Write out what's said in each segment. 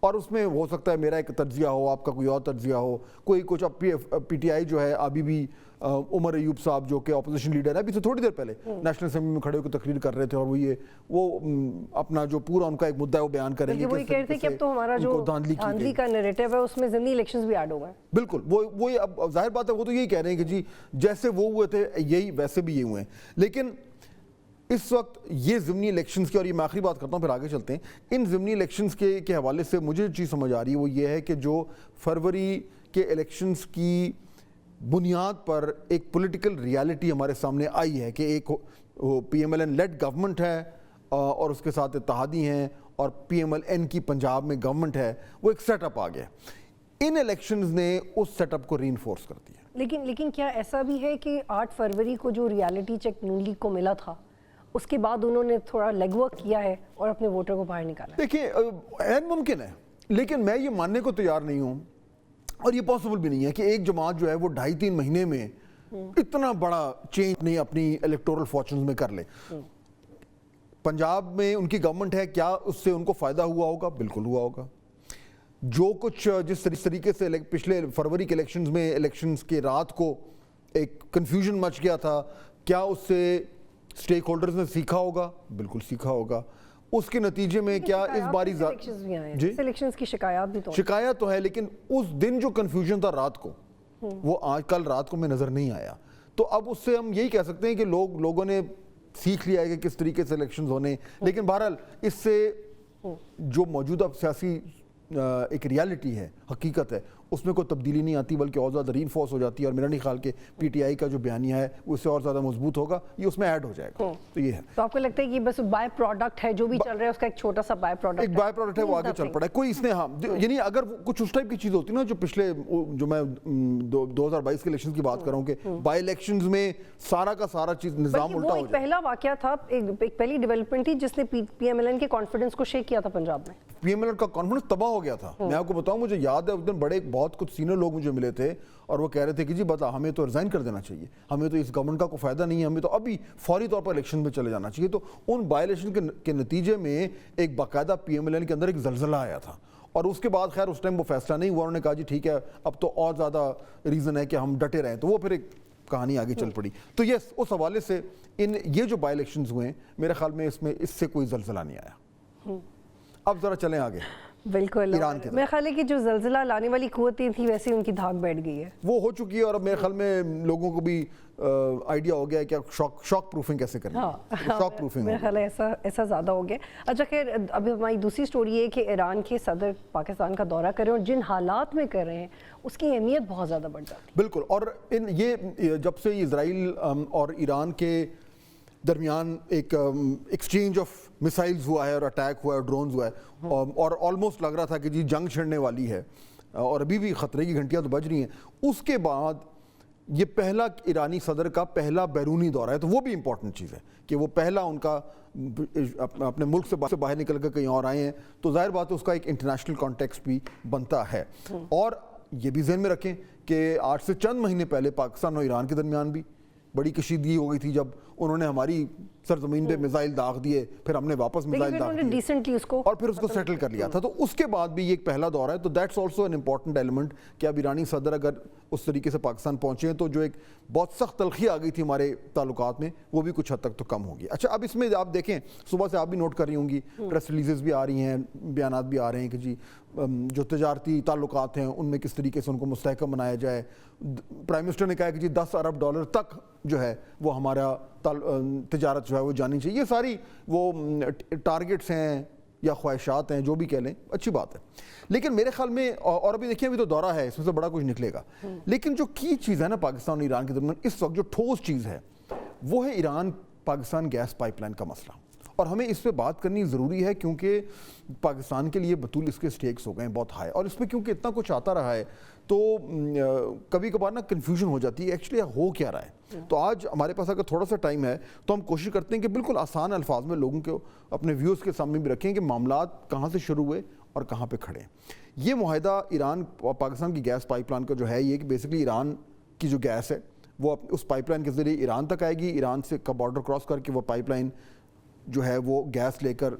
اور اس میں ہو سکتا ہے میرا ایک تجزیہ ہو, آپ کا کوئی اور تجزیہ ہو, کوئی کچھ. اب پی ٹی آئی جو ہے ابھی بھی عمر ایوب صاحب جو کہ اپوزیشن لیڈر ہے, ابھی سے تھوڑی دیر پہلے نیشنل اسمبلی میں کھڑے ہو کے تقریر کر رہے تھے, اور وہ اپنا جو پورا ان کا ایک مدعا ہے وہ بیان کریں گے. وہی کہہ رہے تھے کہ اب تو ہمارا جو دھاندلی کا نیریٹو ہے اس میں ضمنی الیکشنز بھی ایڈ ہو گئے. بالکل, وہ اب ظاہر بات ہے وہ تو یہی کہہ رہے ہیں کہ جی جیسے وہ ہوئے تھے یہی ویسے بھی یہ ہوئے ہیں. لیکن اس وقت یہ ضمنی الیکشنز کی, اور یہ میں آخری بات کرتا ہوں پھر آگے چلتے ہیں, ان ضمنی الیکشنز کے حوالے سے مجھے جو چیز سمجھ آ رہی ہے وہ یہ ہے کہ جو فروری کے الیکشنز کی بنیاد پر ایک پولیٹیکل ریالٹی ہمارے سامنے آئی ہے کہ ایک P M L N lead government ہے اور اس کے ساتھ اتحادی ہیں, اور پی ایم ایل این کی پنجاب میں گورنمنٹ ہے, وہ ایک سیٹ اپ آ گیا. ان الیکشنز نے اس سیٹ اپ کو ری انفورس کر دیا. لیکن کیا ایسا بھی ہے کہ 8 فروری کو جو ریالٹی چیک نون لیگ کو ملا تھا اس کے بعد انہوں نے تھوڑا لیگ ورک کیا ہے اور اپنے ووٹر کو باہر نکالا؟ دیکھیں عین ممکن ہے, لیکن میں یہ ماننے کو تیار نہیں ہوں, اور یہ پاسبل بھی نہیں ہے کہ ایک جماعت جو ہے وہ 2.5-3 مہینے میں اتنا بڑا چینج نہیں اپنی الیکٹورل فارچونز میں کر لے. پنجاب میں ان کی گورنمنٹ ہے, کیا اس سے ان کو فائدہ ہوا ہوگا؟ بالکل ہوا ہوگا. جو کچھ جس طریقے سے پچھلے فروری کے الیکشنز کے رات کو ایک کنفیوژن مچ گیا تھا, کیا اس سے اسٹیک ہولڈرز نے سیکھا ہوگا؟ بالکل سیکھا ہوگا. اس کے نتیجے میں کیا اس باری الیکشنز کی شکایات بھی تو شکایت تو ہے, لیکن اس دن جو کنفیوژن تھا رات کو, وہ آج کل رات کو میں نظر نہیں آیا. تو اب اس سے ہم یہی کہہ سکتے ہیں کہ لوگوں نے سیکھ لیا ہے کہ کس طریقے سے الیکشنز ہونے. لیکن بہرحال اس سے جو موجودہ سیاسی ایک ریالٹی ہے, حقیقت ہے, اس میں کوئی تبدیلی نہیں آتی بلکہ اور زیادہ ری انفورس ہو جاتی ہے. اور میرا نہیں خیال کہ پی ٹی آئی کا جو بیانیہ ہے وہ اس سے اور زیادہ مضبوط ہوگا, یہ اس میں ایڈ ہو جائے گا. تو یہ ہے. تو آپ کو لگتا ہے کہ بس بائی پروڈکٹ ہے جو بھی چل رہا ہے اس کا ایک چھوٹا سا بائی پروڈکٹ ہے, ایک بائی پروڈکٹ ہے, وہ آگے چل پڑا ہے. کوئی اس نے یعنی اگر کچھ اس ٹائپ کی چیز ہوتی نا جو پچھلے جو میں 2022 کے الیکشن کی بات کر رہا ہوں کہ بائی الیکشنز میں سارا کا سارا چیز نظام الٹا ہو جائے. ایک پہلا واقعہ تھا, ایک پہلی ڈیولپمنٹ تھی جس نے پی ایم ایل این کے کانفیڈنس کو شیک کیا تھا پنجاب میں. پی ایم ایل این کا کانفیڈنس تباہ ہو گیا تھا. میں آپ کو بتاؤں, مجھے یاد ہے اس دن بڑے بہت کچھ سینئر لوگ مجھے ملے تھے اور وہ کہہ رہے تھے کہ جی بتا ہمیں تو ریزائن کر دینا چاہیے, ہمیں تو اس گورنمنٹ کا کوئی فائدہ نہیں ہے, ہمیں تو ابھی فوری طور پر الیکشن میں چلے جانا چاہیے. تو ان بائی الیکشن کے نتیجے میں ایک باقاعدہ پی ایم ایل این کے اندر ایک زلزلہ آیا تھا, اور اس کے بعد خیر اس ٹائم وہ فیصلہ نہیں ہوا. انہوں نے کہا جی ٹھیک ہے اب تو اور زیادہ ریزن ہے کہ ہم ڈٹے رہیں, تو وہ پھر ایک کہانی آگے چل پڑی. تو یس, اس حوالے سے یہ جو بائی الیکشنز ہوئے ہیں میرے خیال میں اس سے کوئی زلزلہ نہیں آیا. اب ذرا چلیں آگے. بالکل, میرے خیال ہے کہ جو زلزلہ لانے والی قوتیں تھیں ویسے ان کی دھاک بیٹھ گئی ہے, وہ ہو چکی ہے. اور اب میرے خیال میں لوگوں کو بھی آئیڈیا ہو گیا ہے کہ شاک پروفنگ کیسے کریں. شاک پروفنگ میرے خیال ہے ایسا زیادہ ہو گیا. اچھا خیر, ابھی ہماری دوسری سٹوری ہے کہ ایران کے صدر پاکستان کا دورہ کر رہے ہیں, اور جن حالات میں کر رہے ہیں اس کی اہمیت بہت زیادہ بڑھ جاتی ہے. بالکل, اور یہ جب سے اسرائیل اور ایران کے درمیان ایک ایکسچینج آف میسائلز ہوا ہے اور اٹیک ہوا ہے, ڈرونز ہوا ہے, اور آلموسٹ لگ رہا تھا کہ جی جنگ چھڑنے والی ہے, اور ابھی بھی خطرے کی گھنٹیاں تو بج رہی ہیں. اس کے بعد یہ پہلا ایرانی صدر کا پہلا بیرونی دورہ ہے, تو وہ بھی امپورٹنٹ چیز ہے کہ وہ پہلا ان کا اپنے ملک سے باہر نکل کر کہیں اور آئے ہیں. تو ظاہر بات ہے اس کا ایک انٹرنیشنل کانٹیکسٹ بھی بنتا ہے. اور یہ بھی ذہن میں رکھیں کہ آج سے چند مہینے پہلے پاکستان اور ایران کے درمیان بھی بڑی کشیدگی ہو گئی تھی جب انہوں نے ہماری سرزمین پہ میزائل داغ دیے, پھر ہم نے واپس میزائل داغ دیے اور پھر اس کو سیٹل کر لیا تھا. تو اس کے بعد بھی یہ ایک پہلا دورہ ہے. تو that's also an important element کہ اب ایرانی صدر اگر اس طریقے سے پاکستان پہنچے ہیں تو جو ایک بہت سخت تلخی آ گئی تھی ہمارے تعلقات میں, وہ بھی کچھ حد تک تو کم ہوگی. اچھا, اب اس میں آپ دیکھیں صبح سے آپ بھی نوٹ کر رہی ہوں گی, پریس ریلیزز بھی آ رہی ہیں, بیانات بھی آ رہے ہیں کہ جی جو تجارتی تعلقات ہیں ان میں کس طریقے سے ان کو مستحکم بنایا جائے. پرائم منسٹر نے کہا کہ جی $10 ارب تک جو ہے وہ ہمارا تجارت جو ہے وہ جانی چاہیے. یہ ساری وہ ٹارگٹس ہیں یا خواہشات ہیں, جو بھی کہہ لیں, اچھی بات ہے. لیکن میرے خیال میں, اور ابھی دیکھیں ابھی تو دورہ ہے, اس میں سے بڑا کچھ نکلے گا, لیکن جو کی چیز ہے نا پاکستان اور ایران کے درمیان اس وقت جو ٹھوس چیز ہے وہ ہے Iran Pakistan gas pipeline کا مسئلہ. اور ہمیں اس پہ بات کرنی ضروری ہے کیونکہ پاکستان کے لیے بطول اس کے سٹیکس ہو گئے ہیں بہت ہائی, اور اس میں کیونکہ اتنا کچھ آتا رہا ہے تو کبھی کبھار نا کنفیوژن ہو جاتی ہے ایکچولی ہو کیا رہا ہے. تو آج ہمارے پاس اگر تھوڑا سا ٹائم ہے تو ہم کوشش کرتے ہیں کہ بالکل آسان الفاظ میں لوگوں کو اپنے ویوز کے سامنے بھی رکھیں کہ معاملات کہاں سے شروع ہوئے اور کہاں پہ کھڑے ہیں. یہ معاہدہ ایران اور پاکستان کی گیس پائپ لائن کا جو ہے یہ کہ بیسکلی ایران کی جو گیس ہے وہ اس پائپ لائن کے ذریعے ایران تک آئے گی, ایران سے کا بارڈر کراس کر کے وہ پائپ لائن جو ہے وہ گیس لے کر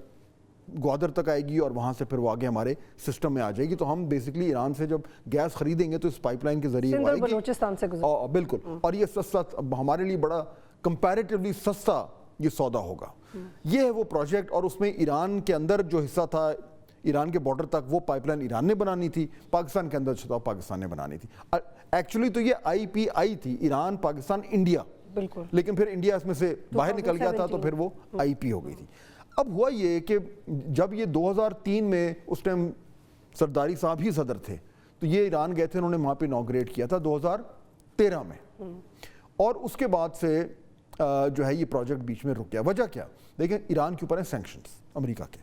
گوادر تک آئے گی اور وہاں سے پھر وہ آگے ہمارے سسٹم میں آ جائے گی. تو ہم بیسکلی ایران سے جب گیس خریدیں گے تو اس پائپ لائن کے ذریعے وہ آئے گی بلوچستان سے گزر. بالکل, اور یہ سستا ہمارے لیے بڑا کمپیریٹیولی سستا یہ سودا ہوگا. یہ ہے وہ پروجیکٹ, اور اس میں ایران کے اندر جو حصہ تھا ایران کے بارڈر تک وہ پائپ لائن ایران نے بنانی تھی, پاکستان کے اندر جو پاکستان نے بنانی تھی. ایکچولی تو یہ IPI تھی, ایران پاکستان انڈیا, بالکل, لیکن پھر انڈیا اس میں سے باہر نکل گیا تھا تو پھر وہ IP ہو گئی تھی. اب ہوا یہ کہ جب یہ 2003 میں اس ٹائم سرداری صاحب ہی صدر تھے تو یہ ایران گئے تھے, انہوں نے وہاں پہ انوگریٹ کیا تھا 2013 میں, اور اس کے بعد سے جو ہے یہ پروجیکٹ بیچ میں رک گیا. وجہ کیا؟ دیکھیں ایران کے اوپر ہیں سینکشنز امریکہ کے.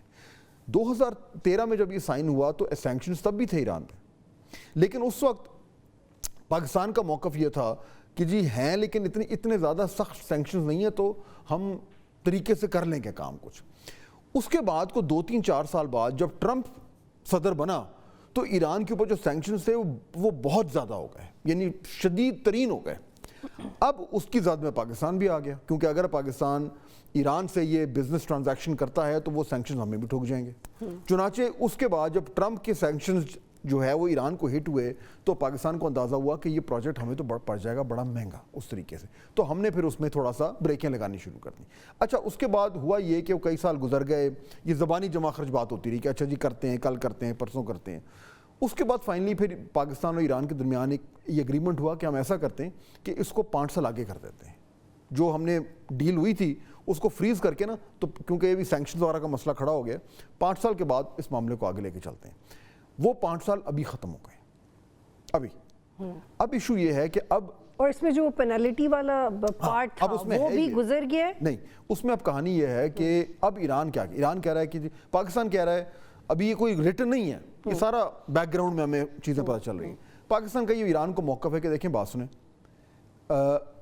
2013 میں جب یہ سائن ہوا تو سینکشنز تب بھی تھے ایران پہ, لیکن اس وقت پاکستان کا موقف یہ تھا کہ جی ہیں لیکن اتنے زیادہ سخت سینکشنز نہیں ہیں تو ہم طریقے سے کر لیں گے کام کچھ. اس کے بعد کو 2-3-4 سال بعد جب ٹرمپ صدر بنا تو ایران کے اوپر جو سینکشنز تھے وہ بہت زیادہ ہو گئے, یعنی شدید ترین ہو گئے. اب اس کی زد میں پاکستان بھی آ گیا, کیونکہ اگر پاکستان ایران سے یہ بزنس ٹرانزیکشن کرتا ہے تو وہ سینکشنز ہمیں بھی ٹھوک جائیں گے. چنانچہ اس کے بعد جب ٹرمپ کے سینکشنز جو ہے وہ ایران کو ہٹ ہوئے تو پاکستان کو اندازہ ہوا کہ یہ پروجیکٹ ہمیں تو پڑ جائے گا بڑا مہنگا اس طریقے سے, تو ہم نے پھر اس میں تھوڑا سا بریکیں لگانی شروع کر دیں. اچھا اس کے بعد ہوا یہ کہ وہ کئی سال گزر گئے, یہ زبانی جمع خرچ بات ہوتی رہی کہ اچھا جی کرتے ہیں, کل کرتے ہیں, پرسوں کرتے ہیں. اس کے بعد فائنلی پھر پاکستان اور ایران کے درمیان ایک یہ اگریمنٹ ہوا کہ ہم ایسا کرتے ہیں کہ اس کو 5 سال آگے کر دیتے ہیں. جو ہم نے ڈیل ہوئی تھی اس کو فریز کر کے نا, تو کیونکہ یہ بھی سینکشنز وغیرہ کا مسئلہ کھڑا ہو گیا, 5 سال کے بعد اس معاملے کو آگے لے کے چلتے ہیں. وہ 5 سال ابھی ختم ہو گئے. اب ایشو یہ ہے کہ اب, اور اس میں جو پینلٹی والا پارٹ تھا وہ بھی گزر گیا ہے. نہیں, اس میں اب کہانی یہ ہے کہ اب ایران کہہ رہا ہے کہ پاکستان کہہ رہا ہے, ابھی یہ کوئی ریٹن نہیں ہے, یہ سارا بیک گراؤنڈ میں ہمیں چیزیں پتہ چل رہی ہیں. پاکستان کا یہ ایران کو موقف ہے کہ دیکھیں بات سنیں,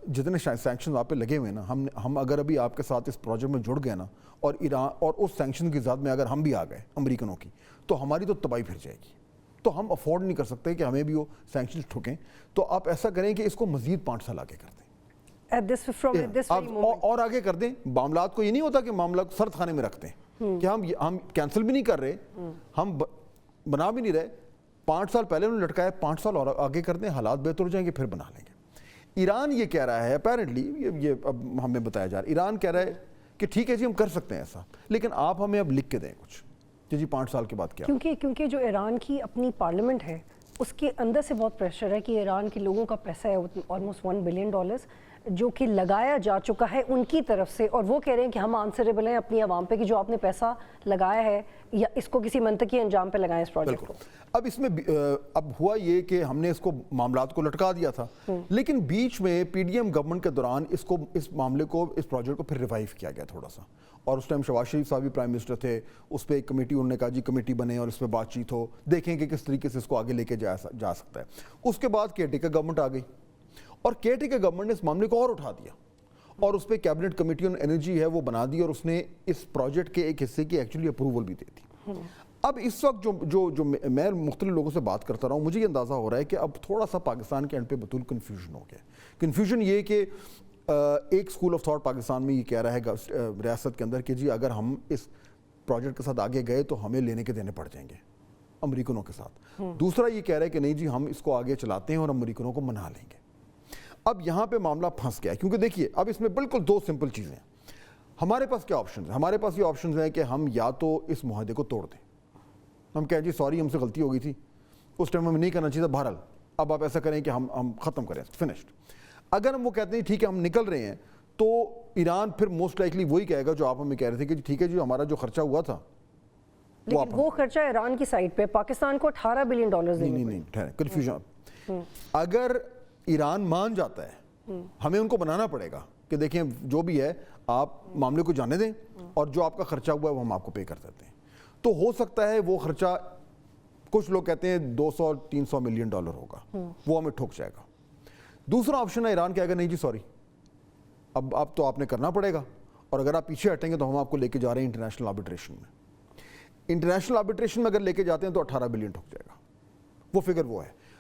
جتنے سینکشنز آپ پہ لگے ہوئے ہیں نا, ہم اگر ابھی آپ کے ساتھ اس پروجیکٹ میں جڑ گئے نا, اور ایران اور اس سینکشن کی زد میں اگر ہم بھی آ گئے امریکنوں کی, تو ہماری تو تباہی پھر جائے گی. تو ہم افورڈ نہیں کر سکتے کہ ہمیں بھی وہ سینکشنز ٹھکیں. تو آپ ایسا کریں کہ اس کو مزید 5 سال آگے کر دیں, اور آگے کر دیں. معاملات کو یہ نہیں ہوتا کہ معاملات سرد خانے میں رکھتے ہیں کہ ہم کینسل بھی نہیں کر رہے, ہم بنا بھی نہیں رہے. 5 سال پہلے انہوں نے لٹکایا, 5 سال اور آگے کر دیں, حالات بہتر ہو جائیں گے, پھر بنا لیں گے. ایران یہ کہہ رہا ہے اپیرنٹلی, یہ اب ہمیں بتایا جا رہا ہے, ایران کہہ رہا ہے کہ ٹھیک ہے جی ہم کر سکتے ہیں ایسا, لیکن آپ ہمیں اب لکھ کے دیں کچھ کہ جی 5 سال کے بعد کیا. کیونکہ جو ایران کی اپنی پارلیمنٹ ہے اس کے اندر سے بہت پریشر ہے کہ ایران کے لوگوں کا پیسہ ہے آلموسٹ $1 بلین جو کہ لگایا جا چکا ہے ان کی طرف سے, اور وہ کہہ رہے ہیں کہ ہم آنسریبل ہیں اپنی عوام پہ کہ جو آپ نے پیسہ لگایا ہے یا اس کو کسی منطقی انجام پہ لگائیں اس پروجیکٹ کو. اب اس میں اب ہوا یہ کہ ہم نے اس کو معاملات کو لٹکا دیا تھا, لیکن بیچ میں PDM گورنمنٹ کے دوران اس معاملے کو, اس پروجیکٹ کو پھر ریوائیو کیا گیا تھوڑا سا, اور اس ٹائم شہباز شریف صاحب بھی پرائم منسٹر تھے. اس پہ ایک کمیٹی, انہوں نے کہا جی کمیٹی بنے اور اس پہ بات چیت ہو, دیکھیں کہ کس طریقے سے اس کو آگے لے کے جا سکتا ہے. اس کے بعد کیئرٹیکر گورنمنٹ آ گئی, اور کیئرٹیکر گورنمنٹ نے اس معاملے کو اور اٹھا دیا, اور اس پہ کیبنٹ کمیٹی آن انرجی ہے وہ بنا دی, اور اس نے اس پروجیکٹ کے ایک حصے کی ایکچولی اپروول بھی دے دی. اب اس وقت جو میں مختلف لوگوں سے بات کرتا رہا ہوں, مجھے یہ اندازہ ہو رہا ہے کہ اب تھوڑا سا پاکستان کے اینڈ پہ بطول کنفیوژن ہو گیا. کنفیوژن یہ کہ ایک اسکول آف تھاٹ پاکستان میں یہ کہہ رہا ہے ریاست کے اندر کہ جی اگر ہم اس پروجیکٹ کے ساتھ آگے گئے تو ہمیں لینے کے دینے پڑ جائیں گے امریکنوں کے ساتھ. دوسرا یہ کہہ رہا ہے کہ نہیں جی ہم اس کو آگے چلاتے ہیں اور امریکنوں کو منا لیں گے. اب یہاں پہ معاملہ پھنس گیا ہے, کیونکہ دیکھیے اب اس میں بالکل 2 سمپل چیزیں ہیں. ہمارے پاس کیا آپشنز ہیں؟ ہمارے پاس یہ آپشنز ہیں کہ ہم یا تو اس معاہدے کو توڑ دیں, ہم کہیں جی سوری ہم سے غلطی ہو گئی تھی, اس ٹائم ہمیں نہیں کرنا چاہیے تھا, بہرحال اب آپ ایسا کریں کہ ہم ختم کریں, فنشڈ. اگر ہم وہ کہتے ہیں ٹھیک ہے ہم نکل رہے ہیں, تو ایران پھر موسٹ لائکلی وہی کہے گا جو آپ ہمیں کہہ رہے تھے کہ ٹھیک ہے جی ہمارا جو خرچہ ہوا تھا, لیکن وہ خرچہ ایران کی سائڈ پہ پاکستان کو $18 بلین نہیں ٹھہریں, کنفیوژن. اگر ایران مان جاتا ہے ہمیں ان کو بنانا پڑے گا کہ دیکھیں جو بھی ہے آپ معاملے کو جانے دیں, اور جو آپ کا خرچہ ہوا ہے وہ ہم آپ کو پے کر دیتے ہیں. تو ہو سکتا ہے وہ خرچہ, کچھ لوگ کہتے ہیں $200-300 ملین ہوگا, وہ ہمیں ٹھوک جائے گا. دوسرا آپشن ہے ایران کہے گا نہیں جی سوری, اب تو آپ نے کرنا پڑے گا, اور اگر آپ پیچھے ہٹیں گے تو ہم آپ کو لے کے جا رہے ہیں انٹرنیشنل آربیٹریشن میں. انٹرنیشنل آربیٹریشن میں اگر لے کے جاتے ہیں تو $18 بلین ٹھک جائے گا, وہ فگر وہ ہے.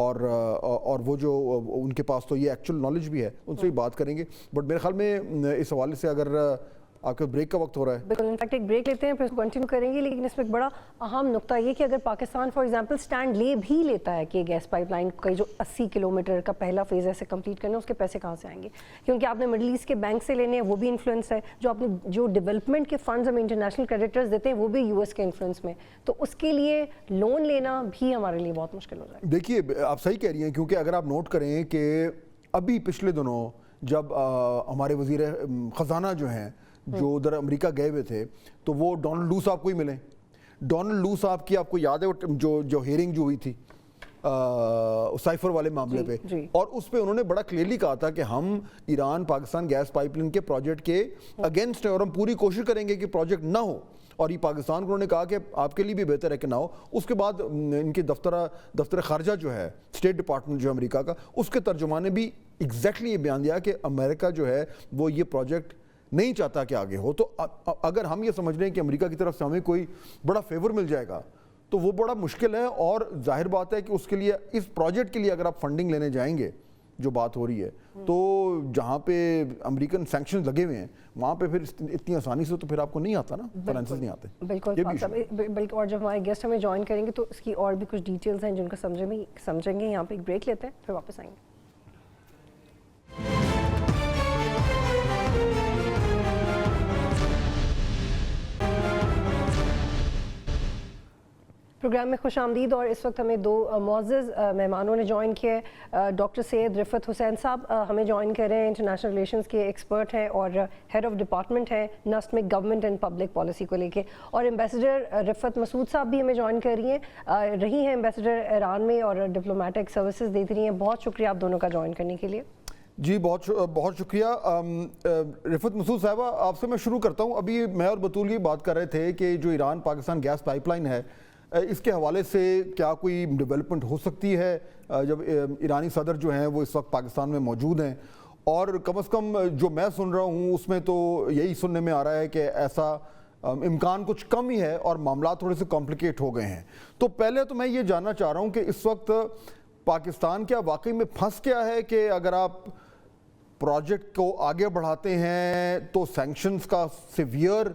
اور وہ جو ان کے پاس تو یہ ایکچوئل نالج بھی ہے, ان سے بھی بات کریں گے. بٹ میرے خیال میں اس حوالے سے اگر آپ کے بریک کا وقت ہو رہا ہے. بالکل, انفیکٹ ایک بریک لیتے ہیں پھر کنٹینیو کریں گے, لیکن اس میں ایک بڑا اہم نقطہ یہ کہ اگر پاکستان فار ایگزامپل سٹینڈ لے بھی لیتا ہے کہ گیس پائپ لائن کا جو 80 کلومیٹر کا پہلا فیز ہے اسے کمپلیٹ کرنا, اس کے پیسے کہاں سے آئیں گے؟ کیونکہ آپ نے مڈل ایسٹ کے بینک سے لینے ہیں, وہ بھی انفلوئنس ہے. جو آپ نے جو ڈیولپمنٹ کے فنڈز ہمیں انٹرنیشنل کریڈیٹرز دیتے ہیں وہ بھی US کے انفلوئنس میں, تو اس کے لیے لون لینا بھی ہمارے لیے بہت مشکل ہو جائے گا. دیکھیے آپ صحیح کہہ رہی ہیں, کیونکہ اگر آپ نوٹ کریں کہ ابھی پچھلے دنوں جب ہمارے وزیر خزانہ جو ہیں جو ادھر امریکہ گئے ہوئے تھے, تو وہ ڈونلڈ لو صاحب کو ہی ملے. ڈونلڈ لو صاحب کی آپ کو یاد ہے جو ہیئرنگ جو ہوئی تھی سائفر والے معاملے پہ, اور اس پہ انہوں نے بڑا کلیئرلی کہا تھا کہ ہم Iran Pakistan gas pipeline کے پروجیکٹ کے اگینسٹ ہیں اور ہم پوری کوشش کریں گے کہ پروجیکٹ نہ ہو, اور یہ پاکستان کو انہوں نے کہا کہ آپ کے لیے بھی بہتر ہے کہ نہ ہو. اس کے بعد ان کے دفتر خارجہ جو ہے اسٹیٹ ڈپارٹمنٹ جو امریکہ کا, اس کے ترجمان نے بھی ایگزیکٹلی یہ بیان دیا کہ امریکہ جو ہے وہ یہ پروجیکٹ نہیں چاہتا کہ آگے ہو. تو اگر ہم یہ سمجھ رہے ہیں کہ امریکہ کی طرف سے ہمیں کوئی بڑا فیور مل جائے گا تو وہ بڑا مشکل ہے, اور ظاہر بات ہے کہ اس کے لیے اس پروجیکٹ کے لیے اگر آپ فنڈنگ لینے جائیں گے جو بات ہو رہی ہے, تو جہاں پہ امریکن سینکشن لگے ہوئے ہیں وہاں پہ پھر اتنی آسانی سے تو پھر آپ کو نہیں آتا نا, فائنینسز نہیں آتے. بالکل, اور جب ہمارے گیسٹ ہمیں جوائن کریں گے تو اس کی اور بھی کچھ ڈیٹیلز ہیں جن کو سمجھیں گے. یہاں پہ ایک بریک لیتے ہیں پھر واپس آئیں گے. پروگرام میں خوش آمدید, اور اس وقت ہمیں دو معزز مہمانوں نے جوائن کیا ہے. ڈاکٹر سید رفعت حسین صاحب ہمیں جوائن کر رہے ہیں, انٹرنیشنل ریلیشنز کے ایکسپرٹ ہیں اور ہیڈ آف ڈپارٹمنٹ ہیں نسٹ میں گورنمنٹ اینڈ پبلک پالیسی کو لے کے. اور ایمبیسڈر رفعت مسعود صاحب بھی ہمیں جوائن کر رہی ہیں ایمبیسڈر ایران میں اور ڈپلومیٹک سروسز دیتی رہی ہیں. بہت شکریہ آپ دونوں کا جوائن کرنے کے لیے. جی بہت شکریہ. رفعت مسعود صاحبہ, آپ سے میں شروع کرتا ہوں. ابھی میں اور بطول یہ بات کر رہے تھے کہ جو Iran Pakistan gas pipeline ہے, اس کے حوالے سے کیا کوئی ڈیولپمنٹ ہو سکتی ہے جب ایرانی صدر جو ہیں وہ اس وقت پاکستان میں موجود ہیں, اور کم از کم جو میں سن رہا ہوں اس میں تو یہی سننے میں آ رہا ہے کہ ایسا امکان کچھ کم ہی ہے اور معاملات تھوڑے سے کمپلیکیٹ ہو گئے ہیں. تو پہلے تو میں یہ جاننا چاہ رہا ہوں کہ اس وقت پاکستان کیا واقعی میں پھنس گیا ہے کہ اگر آپ پروجیکٹ کو آگے بڑھاتے ہیں تو سینکشنز کا سیویئر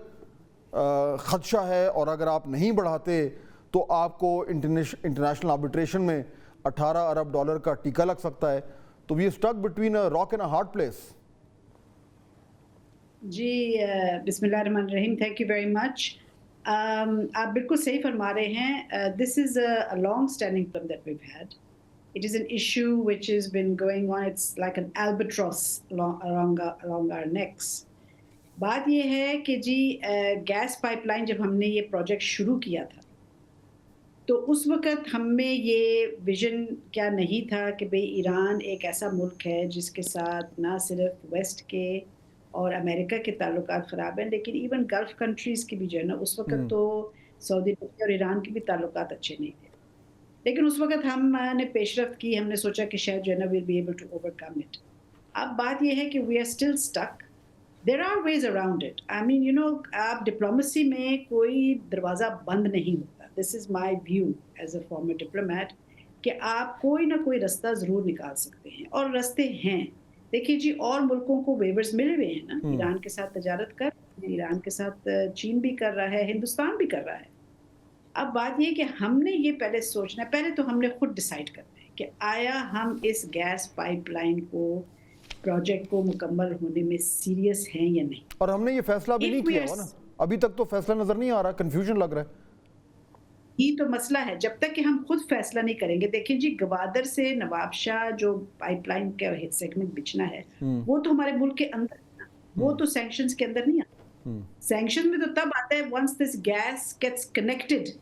خدشہ ہے, اور اگر آپ نہیں بڑھاتے تو آپ کو انٹرنیشنل آربیٹریشن میں $18 ارب کا ٹیکہ لگ سکتا ہے. تو we stick between a rock and a hard place. جی بسم اللہ الرحمن الرحیم, تھینک یو ویری مچ. آپ بالکل صحیح فرما رہے ہیں. This is a long standing problem that we've had. It is an issue which has been going on. It's like an albatross along our necks. بات یہ ہے کہ جی گیس پائپ لائن جب ہم نے یہ پروجیکٹ شروع کیا تھا تو اس وقت ہم میں یہ ویژن کیا نہیں تھا کہ بھئی ایران ایک ایسا ملک ہے جس کے ساتھ نہ صرف ویسٹ کے اور امریکہ کے تعلقات خراب ہیں, لیکن ایون گلف کنٹریز کی بھی جو ہے نا اس وقت تو سعودی عرب اور ایران کے بھی تعلقات اچھے نہیں تھے. لیکن اس وقت ہم نے پیش رفت کی, ہم نے سوچا کہ شاید جو ہے نا we'll be able to overcome it. اب بات یہ ہے کہ we are still stuck. There are ways around it. I mean, you know, آپ ڈپلومیسی میں کوئی دروازہ بند نہیں ہوتا. This is my view as a former diplomat, کہ آپ کوئی نہ کوئی رستہ ضرور نکال سکتے ہیں, اور رستے ہیں. دیکھیے جی, اور ملکوں کو ویورز ملے ہوئے ہیں نا, ایران کے ساتھ تجارت کر رہے ہیں, ایران کے ساتھ چین بھی کر رہا ہے, ہندوستان بھی کر رہا ہے. اب بات یہ کہ ہم نے یہ پہلے سوچنا ہے, پہلے تو ہم نے خود ڈیسائیڈ کرنا ہے کہ آیا ہم اس گیس پائپ لائن کو پروجیکٹ کو مکمل ہونے میں سیریس ہیں یا نہیں. اور ہم نے یہ فیصلہ بھی نہیں کیا ہوا نا, ابھی تک تو فیصلہ نظر نہیں آ رہا, کنفیوژن لگ رہا ہے. یہ تو مسئلہ ہے, جب تک کہ ہم خود فیصلہ نہیں کریں گے. دیکھیں جی, گوادر سے نواب شاہ جو پائپ لائن کا سیگمنٹ بچنا ہے وہ تو ہمارے ملک کے اندر ہے, وہ تو سینکشنز کے اندر نہیں آتا. سینکشن میں تو تب آتا ہے once this gas gets connected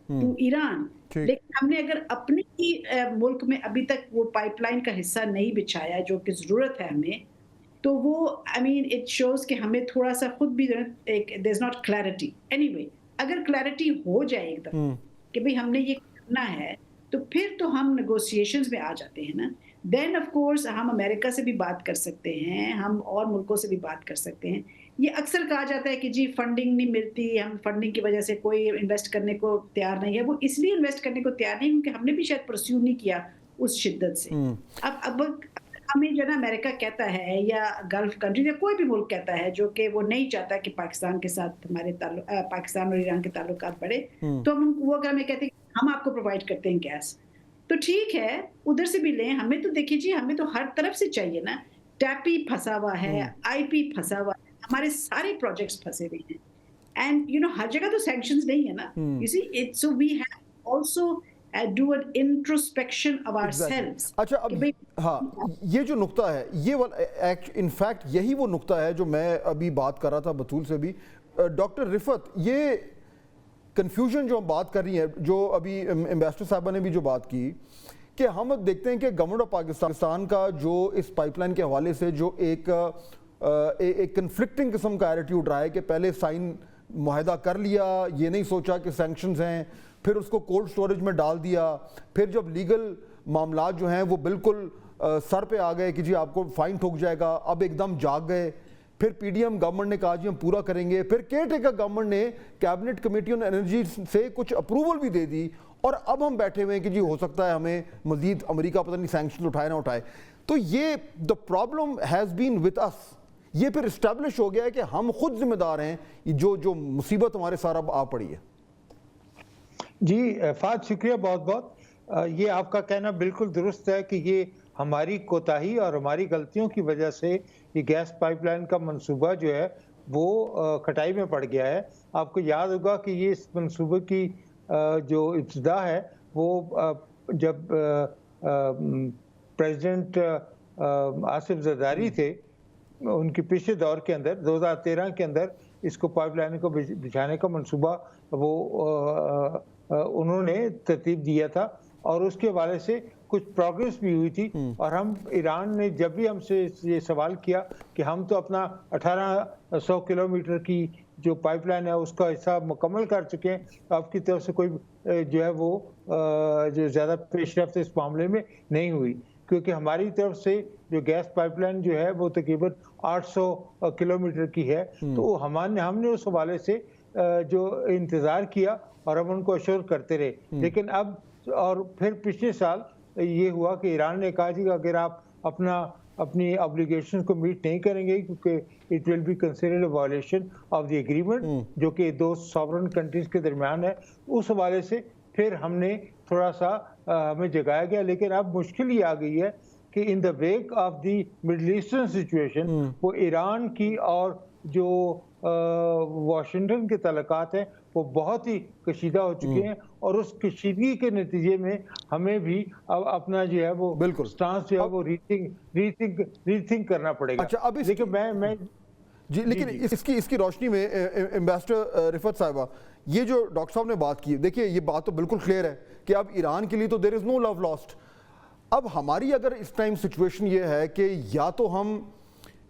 to Iran. لیکن ہم نے اگر اپنے ہی ملک میں ابھی تک وہ پائپ لائن کا حصہ نہیں بچھایا جو کہ ضرورت ہے ہمیں, تو وہ I mean it shows کہ ہمیں تھوڑا سا خود بھی there's not clarity. Anyway, اگر کلیئرٹی ہو جائے ایک دفعہ کہ بھئی ہم نے یہ کرنا ہے, تو پھر تو ہم نیگوسیشنز میں آ جاتے ہیں نا. دین آف کورس ہم امریکہ سے بھی بات کر سکتے ہیں, ہم اور ملکوں سے بھی بات کر سکتے ہیں. یہ اکثر کہا جاتا ہے کہ جی فنڈنگ نہیں ملتی, ہم فنڈنگ کی وجہ سے کوئی انویسٹ کرنے کو تیار نہیں ہے. وہ اس لیے انویسٹ کرنے کو تیار نہیں کیونکہ ہم نے بھی شاید پرسیو نہیں کیا اس شدت سے. اب ہمیں جو ہے نا امریکہ کہتا ہے یا گلف کنٹری یا کوئی بھی ملک کہتا ہے جو کہ وہ نہیں چاہتا کہ پاکستان کے ساتھ ہمارے پاکستان اور ایران کے تعلقات بڑھے, تو وہ اگر ہمیں کہتے ہیں ہم آپ کو پرووائڈ کرتے ہیں گیس, تو ٹھیک ہے ادھر سے بھی لیں. ہمیں تو دیکھیے جی ہمیں تو ہر طرف سے چاہیے نا. ٹیپی پھنسا ہوا ہے, آئی پی پھنسا ہوا ہے, ہمارے سارے پروجیکٹس پھنسے ہوئے ہیں. اینڈ یو نو ہر جگہ تو سینکشنز نہیں ہے نا. You see it, so we have also do an introspection of ourselves. اچھا اب ہاں یہ جو نقطہ ہے یہ انفیکٹ یہی وہ نقطہ ہے جو میں ابھی بات کر رہا تھا بطول سے بھی. ڈاکٹر رفعت, یہ کنفیوژن جو ہم بات کر رہی ہیں, جو ابھی ایمبیسڈر صاحبہ نے بھی جو بات کی, کہ ہم دیکھتے ہیں کہ گورنمنٹ آف پاکستان کا جو اس پائپ لائن کے حوالے سے جو ایک کنفلکٹنگ قسم کا ایٹیٹیوڈ رہا ہے کہ پہلے سائن معاہدہ کر لیا, یہ نہیں سوچا کہ سینکشنز ہیں, پھر اس کو کولڈ سٹوریج میں ڈال دیا, پھر جب لیگل معاملات جو ہیں وہ بالکل سر پہ آ گئے کہ جی آپ کو فائن ٹھوک جائے گا, اب ایک دم جاگ گئے. پھر پی ڈی ایم گورنمنٹ نے کہا جی ہم پورا کریں گے. پھر کیئر ٹیکر گورنمنٹ نے کیبنٹ کمیٹی آن انرجی سے کچھ اپروول بھی دے دی, اور اب ہم بیٹھے ہوئے ہیں کہ جی ہو سکتا ہے ہمیں مزید امریکہ پتہ نہیں سینکشن اٹھائے نہ اٹھائے. تو یہ the problem has been with us, یہ پھر اسٹیبلش ہو گیا ہے کہ ہم خود ذمہ دار ہیں جو مصیبت ہمارے سارا آ پڑی ہے. جی فہد شکریہ بہت بہت. یہ آپ کا کہنا بالکل درست ہے کہ یہ ہماری کوتاہی اور ہماری غلطیوں کی وجہ سے یہ گیس پائپ لائن کا منصوبہ جو ہے وہ کھٹائی میں پڑ گیا ہے. آپ کو یاد ہوگا کہ یہ اس منصوبے کی جو ابتدا ہے وہ جب پریزیڈنٹ آصف زرداری تھے, ان کے پچھلے دور کے اندر 2013 کے اندر اس کو پائپ لائن کو بچھانے کا منصوبہ وہ انہوں نے ترتیب دیا تھا, اور اس کے حوالے سے کچھ پروگریس بھی ہوئی تھی. اور ہم ایران نے جب بھی ہم سے یہ سوال کیا کہ ہم تو اپنا 1800 کلومیٹر کی جو پائپ لائن ہے اس کا حصہ مکمل کر چکے ہیں, آپ کی طرف سے کوئی جو ہے وہ جو زیادہ پیش رفت اس معاملے میں نہیں ہوئی, کیونکہ ہماری طرف سے جو گیس پائپ لائن جو ہے وہ تقریباً 800 کلومیٹر کی ہے. تو ہم نے اس حوالے سے جو انتظار کیا اور ہم ان کو اشور کرتے رہے. لیکن اب اور پھر پچھلے سال یہ ہوا کہ ایران نے کہا جی کہ اگر آپ اپنی obligation کو میٹ نہیں کریں گے, کیونکہ it will be considered a violation of the agreement جو کہ دو sovereign countries کے درمیان ہے. اس حوالے سے پھر ہم نے تھوڑا سا ہمیں جگایا گیا. لیکن اب مشکل یہ آ گئی ہے کہ in the wake of the Middle Eastern situation وہ ایران کی اور جو واشنگٹن کے تعلقات ہیں وہ بہت ہی کشیدہ ہو چکے ہیں, اور اس کشیدگی کے نتیجے میں ہمیں بھی اب اپنا جو ہے وہ سٹانس جو ہے وہ ریتھنک کرنا پڑے گا. اچھا اب میں جی لیکن اس کی روشنی میں ایمبیسڈر رفعت صاحبہ, یہ جو ڈاکٹر صاحب نے بات کی, دیکھیے یہ بات تو بالکل کلیئر ہے کہ اب ایران کے لیے تو دیر از نو لو لاسٹ. اب ہماری اگر اس ٹائم سچویشن یہ ہے کہ یا تو ہم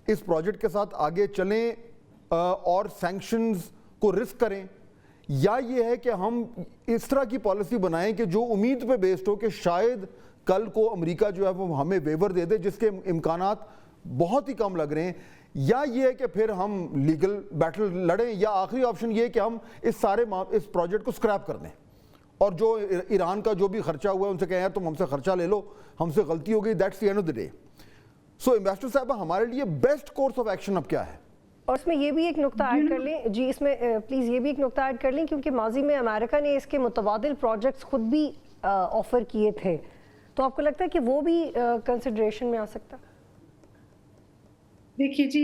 اس پروجیکٹ کے ساتھ آگے چلیں اور سینکشنز کو رسک کریں, یا یہ ہے کہ ہم اس طرح کی پالیسی بنائیں کہ جو امید پہ بیسڈ ہو کہ شاید کل کو امریکہ جو ہے وہ ہمیں ویور دے دے, جس کے امکانات بہت ہی کم لگ رہے ہیں, یا یہ ہے کہ پھر ہم لیگل بیٹل لڑیں, یا آخری آپشن یہ ہے کہ ہم اس پروجیکٹ کو سکریپ کر دیں اور جو ایران کا جو بھی خرچہ ہوا ہے ان سے کہیں یار تم ہم سے خرچہ لے لو, ہم سے غلطی ہو گئی, that's the end of the day. So ambassador صاحبہ ہمارے لیے بیسٹ کورس آف ایکشن اب کیا ہے؟ اور اس میں یہ بھی ایک نقطہ ایڈ کر لیں جی, اس میں پلیز یہ بھی ایک نقطہ ایڈ کر لیں, کیونکہ ماضی میں امریکہ نے اس کے متبادل پروجیکٹس خود بھی آفر کیے تھے, تو آپ کو لگتا ہے کہ وہ بھی کنسیڈریشن میں آ سکتا؟ دیکھیے جی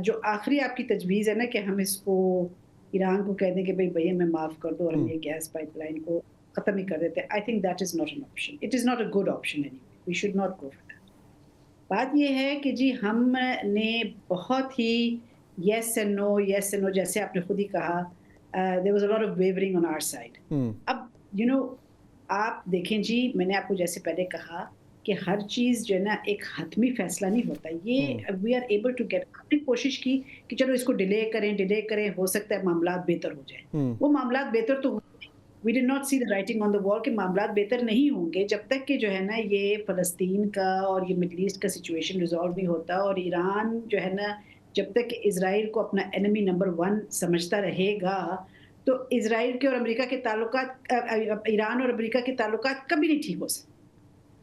جو آخری آپ کی تجویز ہے نا کہ ہم اس کو ایران کو کہہ دیں کہ بھئی ہمیں معاف کر دو اور ہم یہ گیس پائپ لائن کو ختم ہی کر دیتے, I think that is not an option. It is not a good option anyway, we should not go for that. بات یہ ہے کہ جی ہم نے بہت ہی یس اینڈ نو جیسے آپ نے خود ہی کہا, there was a lot of wavering on our side. اب you know آپ دیکھیں جی, میں نے آپ کو جیسے پہلے کہا کہ ہر چیز جو ہے نا ایک حتمی فیصلہ نہیں ہوتا, یہ we are able to get. ہم نے کوشش کی کہ چلو اس کو ڈیلے کریں, ہو سکتا ہے معاملات بہتر ہو جائیں. وہ معاملات بہتر تو وی did not C the writing on دا وال کہ معاملات بہتر نہیں ہوں گے جب تک کہ جو ہے نا یہ فلسطین کا اور یہ مڈل ایسٹ کا سچویشن ریزالو نہیں ہوتا, اور ایران جو ہے نا جب تک کہ اسرائیل کو اپنا انیمی نمبر 1 سمجھتا رہے گا تو اسرائیل کے اور امریکہ کے تعلقات, ایران اور امریکہ کے تعلقات کبھی نہیں ٹھیک ہو سکتے.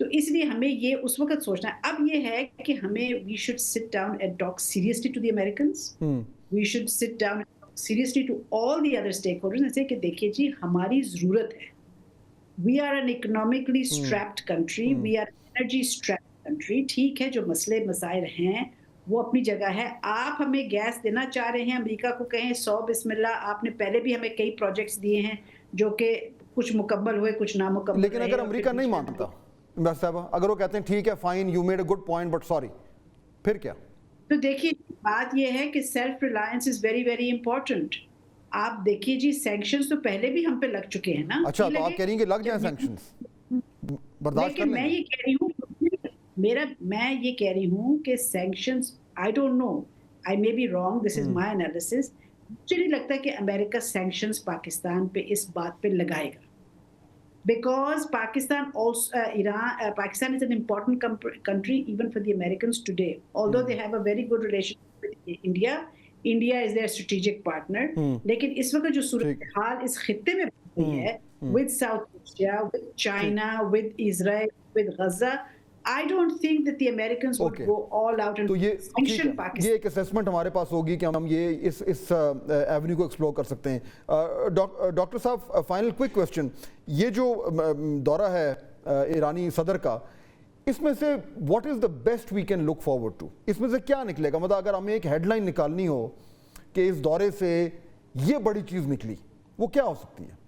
تو اس لیے ہمیں یہ اس وقت سوچنا ہے. اب یہ ہے کہ ہمیں we should sit down and talk seriously to the Americans. We should sit down seriously to all the other stakeholders, ایسے کہ دیکھیے جی ہماری ضرورت ہے. We are an economically strapped country, we are energy strapped country. ٹھیک ہے، جو مسئلے مسائل ہیں وہ اپنی جگہ ہے. آپ ہمیں گیس دینا چاہ رہے ہیں، امریکہ کو کہیں 100 بسم اللہ. آپ نے پہلے بھی ہمیں کئی پروجیکٹس دیے ہیں جو کہ کچھ مکمل ہوئے کچھ نامکمل. لیکن اگر امریکہ نہیں مانتا صاحبہ، اگر وہ کہتے ہیں ٹھیک ہے fine you made a good point but sorry, پھر کیا؟ تو دیکھیے بات یہ ہے کہ self reliance is very very important. آپ دیکھیے جی سینکشنز تو پہلے بھی ہم پہ لگ چکے ہیں نا. اچھا تو آپ کہہ رہی ہیں کہ لگ جائیں سینکشنز، برداشت کر لیں؟ میں یہ کہہ رہی ہوں میں یہ کہہ رہی ہوں کہ sanctions I don't know, I may be wrong, this is my analysis. مجھے نہیں لگتا کہ امریکہ سینکشنز پاکستان پہ اس بات پہ لگائے گا. Because Pakistan is an important country even for the Americans today. Although they have a very good relationship with India, India is their strategic partner. لیکن اس وقت جو صورتحال اس خطے میں بن رہی ہے with South Asia, with China, with Israel, with Gaza, I don't think that the Americans would go all out and sanction Pakistan. یہ ایک اسیسمنٹ ہمارے پاس ہوگی کہ ہم یہ اس ایونیو کو ایکسپلور کر سکتے ہیں. ڈاکٹر صاحب فائنل کوئک کویسچن، یہ جو دورہ ہے ایرانی صدر کا، اس میں سے what is the best we can look forward to? اس میں سے کیا نکلے گا؟ مطلب اگر ہمیں ایک ہیڈ لائن نکالنی ہو کہ اس دورے سے یہ بڑی چیز نکلی، وہ کیا ہو سکتی ہے؟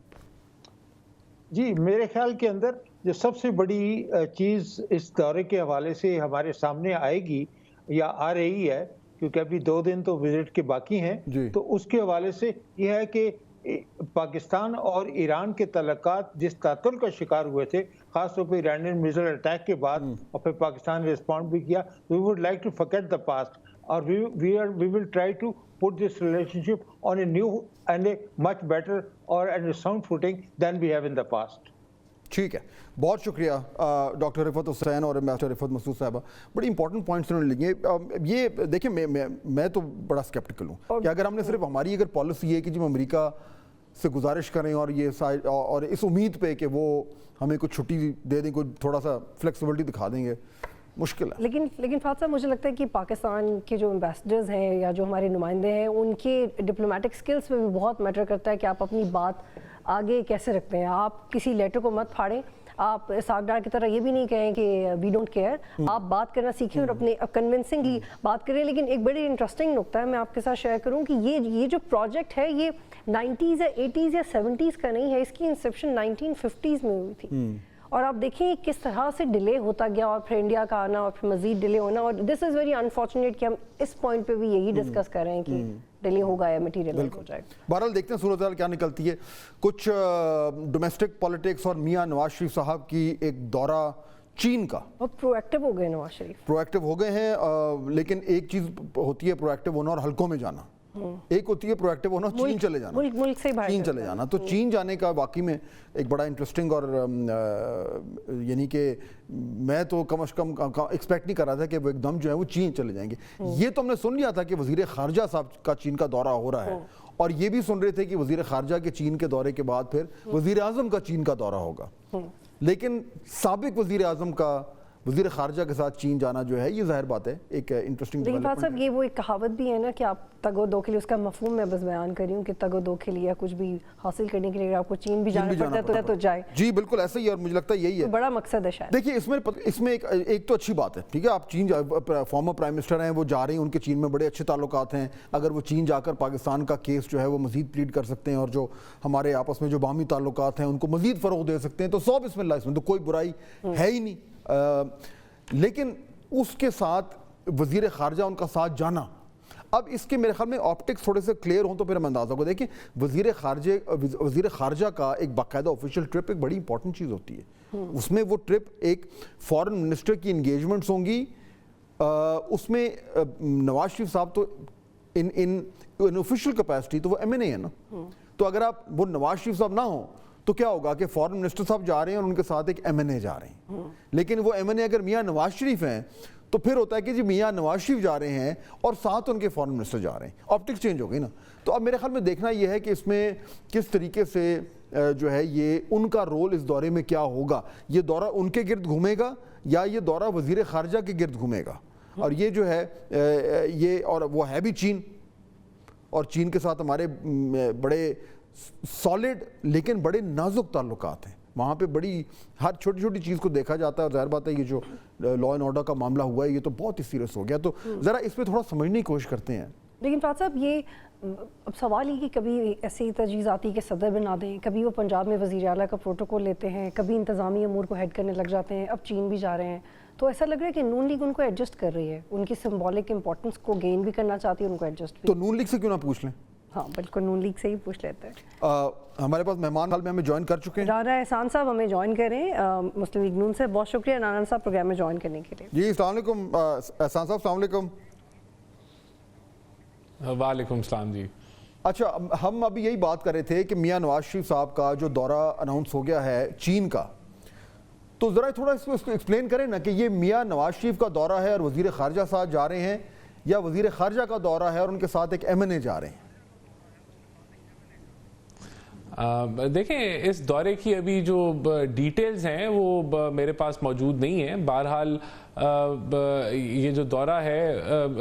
جی میرے خیال کے اندر جو سب سے بڑی چیز اس دورے کے حوالے سے ہمارے سامنے آئے گی یا آ رہی ہے، کیونکہ ابھی 2 دن تو وزٹ کے باقی ہیں، تو اس کے حوالے سے یہ ہے کہ پاکستان اور ایران کے تعلقات جس تعطل کا شکار ہوئے تھے، خاص طور پہ ایرانین میزائل اٹیک کے بعد، اور پھر پاکستان نے رسپونڈ بھی کیا. We would like to forget the past اور we will try to put this relationship on a new and a much better or a sound footing than we have in the past. ٹھیک ہے، بہت شکریہ doctor رفعت حسین اور ambassador رفعت مسعود صاحبہ. بڑی important points انہوں نے لیے. یہ دیکھیں میں تو بڑا اسکیپٹیکل ہوں کہ اگر ہم نے صرف ہماری اگر پالیسی ہے کہ جب امریکہ سے گزارش کریں اور یہ اور اس امید پہ کہ وہ ہمیں کچھ چھٹی دے دیں، کوئی تھوڑا سا فلیکسیبلٹی دکھا دیں گے، مشکل ہے. لیکن فاضل صاحب مجھے لگتا ہے کہ پاکستان کے جو امبیسڈرز ہیں یا جو ہمارے نمائندے ہیں، ان کے ڈپلومیٹک سکلز پہ بھی بہت میٹر کرتا ہے کہ آپ اپنی بات آگے کیسے رکھتے ہیں. آپ کسی لیٹر کو مت پھاڑیں، آپ اسحاق ڈار کی طرح یہ بھی نہیں کہیں کہ وی ڈونٹ کیئر. آپ بات کرنا سیکھیں اور اپنے کنونسنگلی بات کریں. لیکن ایک بڑی انٹرسٹنگ نکتہ ہے میں آپ کے ساتھ شیئر کروں کہ یہ جو پروجیکٹ ہے یہ 90s یا 80s یا 70s کا نہیں ہے، اس کی انسیپشن 1950s میں ہوئی تھی. اور آپ دیکھیں کس طرح سے ڈیلے ہوتا گیا اور پھر انڈیا کا آنا اور پھر مزید ڈیلے ہونا. اور دس از ویری انفارچونیٹ کہ ہم اس پوائنٹ پہ بھی یہی ڈسکس کر رہے ہیں کہ ڈیلے ہوگا یا میٹیریلائز ہو جائے. بہرحال دیکھتے ہیں صورتحال کیا نکلتی ہے. کچھ ڈومیسٹک پالیٹکس اور میاں نواز شریف صاحب کی ایک دورہ چین کا. بہت پرو ایکٹیو ہو گئے نواز شریف، پرو ایکٹیو ہو گئے ہیں. لیکن ایک چیز ہوتی ہے پرو ایکٹیو ہونا اور حلقوں میں جانا، ایک ہوتی ہے پرو ایکٹیو ہونا چین چلے جانا، ملک سے باہر چین چلے جانا. تو چین جانے کا واقعی میں ایک بڑا انٹرسٹنگ اور یعنی کہ میں تو کم از کم ایکسپیکٹ نہیں کر رہا تھا کہ وہ ایک دم جو ہے وہ چین چلے جائیں گے. یہ تو ہم نے سن لیا تھا کہ وزیر خارجہ صاحب کا چین کا دورہ ہو رہا ہے، اور یہ بھی سن رہے تھے کہ وزیر خارجہ کے چین کے دورے کے بعد پھر وزیر اعظم کا چین کا دورہ ہوگا. لیکن سابق وزیر اعظم کا وزیر خارجہ کے ساتھ چین جانا جو ہے یہ ظاہر بات ہے ایک انٹرسٹنگ. لیکن فاضل صاحب یہ وہ ایک کہاوت بھی ہے نا کہ آپ تگ و دو کے لیے، اس کا مفہوم میں بس بیان کر رہی ہوں کہ تگ و دو کے لیے کچھ بھی حاصل کرنے کے لیے آپ کو چین بھی جانا پڑتا ہے تو جائے. جی بالکل ایسا ہی، اور مجھے لگتا ہے یہی ہے بڑا مقصد ہے شاید. دیکھیے اس میں ایک تو اچھی بات ہے، ٹھیک ہے، آپ چین فارمر پرائم منسٹر ہیں، وہ جا رہے ہیں، ان کے چین میں بڑے اچھے تعلقات ہیں. اگر وہ چین جا کر پاکستان کا کیس جو ہے وہ مزید پلیڈ کر سکتے ہیں اور جو ہمارے آپس میں جو باہمی تعلقات ہیں ان کو مزید فروغ دے سکتے ہیں تو 100 بسم اللہ، اس میں تو کوئی برائی ہے ہی نہیں. لیکن اس کے ساتھ وزیر خارجہ ان کا ساتھ جانا، اب اس کے میرے خیال میں آپٹکس تھوڑے سے کلیئر ہوں تو پھر ہم اندازہ کو دیکھیں. وزیر خارجہ کا ایک باقاعدہ آفیشیل ٹرپ ایک بڑی امپورٹنٹ چیز ہوتی ہے. اس میں وہ ٹرپ ایک فارن منسٹر کی انگیجمنٹس ہوں گی. اس میں نواز شریف صاحب تو ان آفیشیل کیپیسٹی تو وہ ایم این اے ہے نا، تو اگر آپ وہ نواز شریف صاحب نہ ہوں تو کیا ہوگا کہ فارن منسٹر صاحب جا رہے ہیں اور ان کے ساتھ ایک ایم این اے جا رہے ہیں. لیکن وہ ایم این اے اگر میاں نواز شریف ہیں تو پھر ہوتا ہے کہ جی میاں نواز شریف جا رہے ہیں اور ساتھ ان کے فارن منسٹر جا رہے ہیں, آپٹکس چینج ہو گئی نا. تو اب میرے خیال میں دیکھنا یہ ہے کہ اس میں کس طریقے سے جو ہے یہ ان کا رول اس دورے میں کیا ہوگا. یہ دورہ ان کے گرد گھومے گا یا یہ دورہ وزیر خارجہ کے گرد گھومے گا, اور یہ جو ہے یہ, اور وہ ہے بھی چین, اور چین کے ساتھ ہمارے بڑے سالڈ لیکن بڑے نازک تعلقات ہیں. وہاں پہ بڑی ہر چھوٹی چھوٹی چیز کو دیکھا جاتا ہے, اور ظاہر بات ہے یہ جو لا اینڈ آرڈر کا معاملہ ہوا ہے یہ تو بہت ہی سیریس ہو گیا. تو ذرا اس پہ تھوڑا سمجھنے کی کوشش کرتے ہیں. لیکن فہد صاحب یہ اب سوال یہ کہ کبھی ایسی تجویز آتی ہے کہ صدر بنا دیں, کبھی وہ پنجاب میں وزیر اعلیٰ کا پروٹوکول لیتے ہیں, کبھی انتظامی امور کو ہیڈ کرنے لگ جاتے ہیں, اب چین بھی جا رہے ہیں. تو ایسا لگ رہا ہے کہ نون لیگ ان کو ایڈجسٹ کر رہی ہے, ان کی سمبولک امپورٹنس کو گین بھی کرنا چاہتی ہے, ان کو ایڈجسٹ بھی. تو نون لیگ سے کیوں نہ پوچھ لیں؟ ہاں بالکل, نون لیگ سے ہی پوچھ لیتے ہیں. ہمارے پاس مہمان حال میں ہمیں جوائن کر چکے ہیں. رانا احسان صاحب ہمیں جوائن کریں مسلم لیگ نون سے. بہت شکریہ رانا صاحب پروگرام میں جوائن کرنے کے لیے. جی السلام علیکم احسان صاحب. السلام علیکم. وعلیکم السلام. جی اچھا, ہم ابھی یہی بات کر رہے تھے کہ میاں نواز شریف صاحب کا جو دورہ اناؤنس ہو گیا ہے چین کا, تو ذرا تھوڑا اس کو ایکسپلین کریں نا کہ یہ میاں نواز شریف کا دورہ ہے اور وزیر خارجہ ساتھ جا رہے ہیں, یا وزیر خارجہ کا دورہ ہے اور ان کے ساتھ ایک MNA جا رہے ہیں؟ دیکھیں اس دورے کی ابھی جو ڈیٹیلز ہیں وہ میرے پاس موجود نہیں ہیں. بہرحال یہ جو دورہ ہے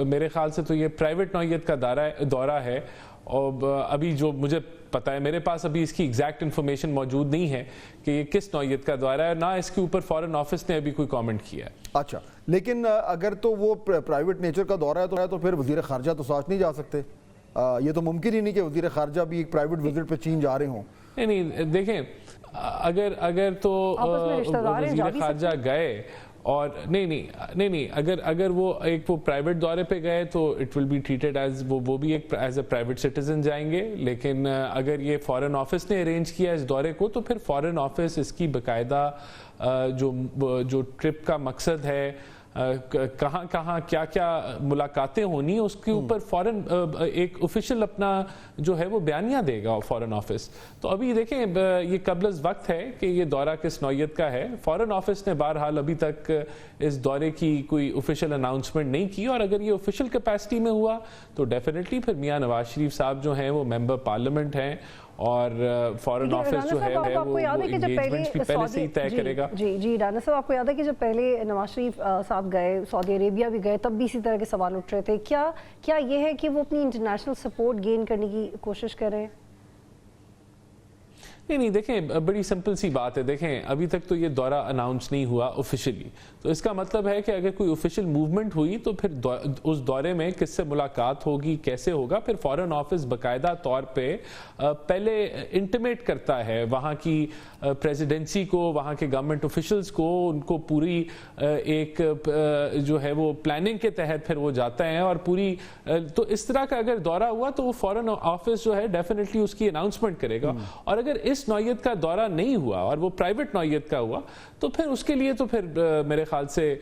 میرے خیال سے تو یہ پرائیویٹ نوعیت کا دورہ ہے, اور ابھی جو مجھے پتہ ہے میرے پاس ابھی اس کی ایگزیکٹ انفارمیشن موجود نہیں ہے کہ یہ کس نوعیت کا دورہ ہے, نہ اس کے اوپر فارن آفس نے ابھی کوئی کامنٹ کیا ہے. اچھا, لیکن اگر تو وہ پرائیویٹ نیچر کا دورہ ہے تو پھر وزیر خارجہ تو ساتھ نہیں جا سکتے. یہ تو ممکن ہی نہیں کہ وزیر خارجہ بھی ایک پرائیویٹ وزٹ پہ چین جا رہے ہوں. نہیں دیکھیں, اگر تو وزیر خارجہ گئے اور نہیں اگر وہ ایک وہ پرائیویٹ دورے پہ گئے تو it will be treated as وہ بھی ایک ایز اے پرائیویٹ سٹیزن جائیں گے. لیکن اگر یہ فارن آفس نے ارینج کیا اس دورے کو تو پھر فارن آفس اس کی باقاعدہ جو ٹرپ کا مقصد ہے, کہاں کیا ملاقاتیں ہونی, اس کے اوپر فورن ایک آفیشیل اپنا جو ہے وہ بیانیہ دے گا فورن آفس. تو ابھی دیکھیں یہ قبل از وقت ہے کہ یہ دورہ کس نوعیت کا ہے. فورن آفس نے بہرحال ابھی تک اس دورے کی کوئی آفیشیل اناؤنسمنٹ نہیں کی, اور اگر یہ آفیشیل کیپیسٹی میں ہوا تو ڈیفینیٹلی پھر میاں نواز شریف صاحب جو ہیں وہ ممبر پارلیمنٹ ہیں, اور فارن آفس جو ہے وہ انگیجمنٹس بھی پہلے سے ہی طے کرے گا. جی رانا صاحب, آپ کو یاد ہے کہ جب پہلے نواز شریف صاحب گئے سعودی عربیہ بھی گئے, تب بھی اسی طرح کے سوال اٹھ رہے تھے. کیا یہ ہے کہ وہ اپنی انٹرنیشنل سپورٹ گین کرنے کی کوشش کر رہے ہیں؟ نہیں دیکھیں بڑی سمپل سی بات ہے. دیکھیں ابھی تک تو یہ دورہ اناؤنس نہیں ہوا آفیشیلی, تو اس کا مطلب ہے کہ اگر کوئی آفیشیل موومنٹ ہوئی تو پھر اس دورے میں کس سے ملاقات ہوگی, کیسے ہوگا, پھر فارن آفس باقاعدہ طور پہ پہلے انٹیمیٹ کرتا ہے وہاں کی پریزیڈنسی کو, وہاں کے گورنمنٹ آفیشلز کو, ان کو پوری ایک جو ہے وہ پلاننگ کے تحت پھر وہ جاتا ہے, اور پوری تو اس طرح کا اگر دورہ ہوا تو وہ فارن آفس جو ہے ڈیفینیٹلی اس کی اناؤنسمنٹ کرے گا. اور اگر اس نوعیت کا دورہ نہیں ہوا اور وہ پرائیویٹ نوعیت کا ہوا تو پھر اس کے لیے تو پھر میرے خیال سے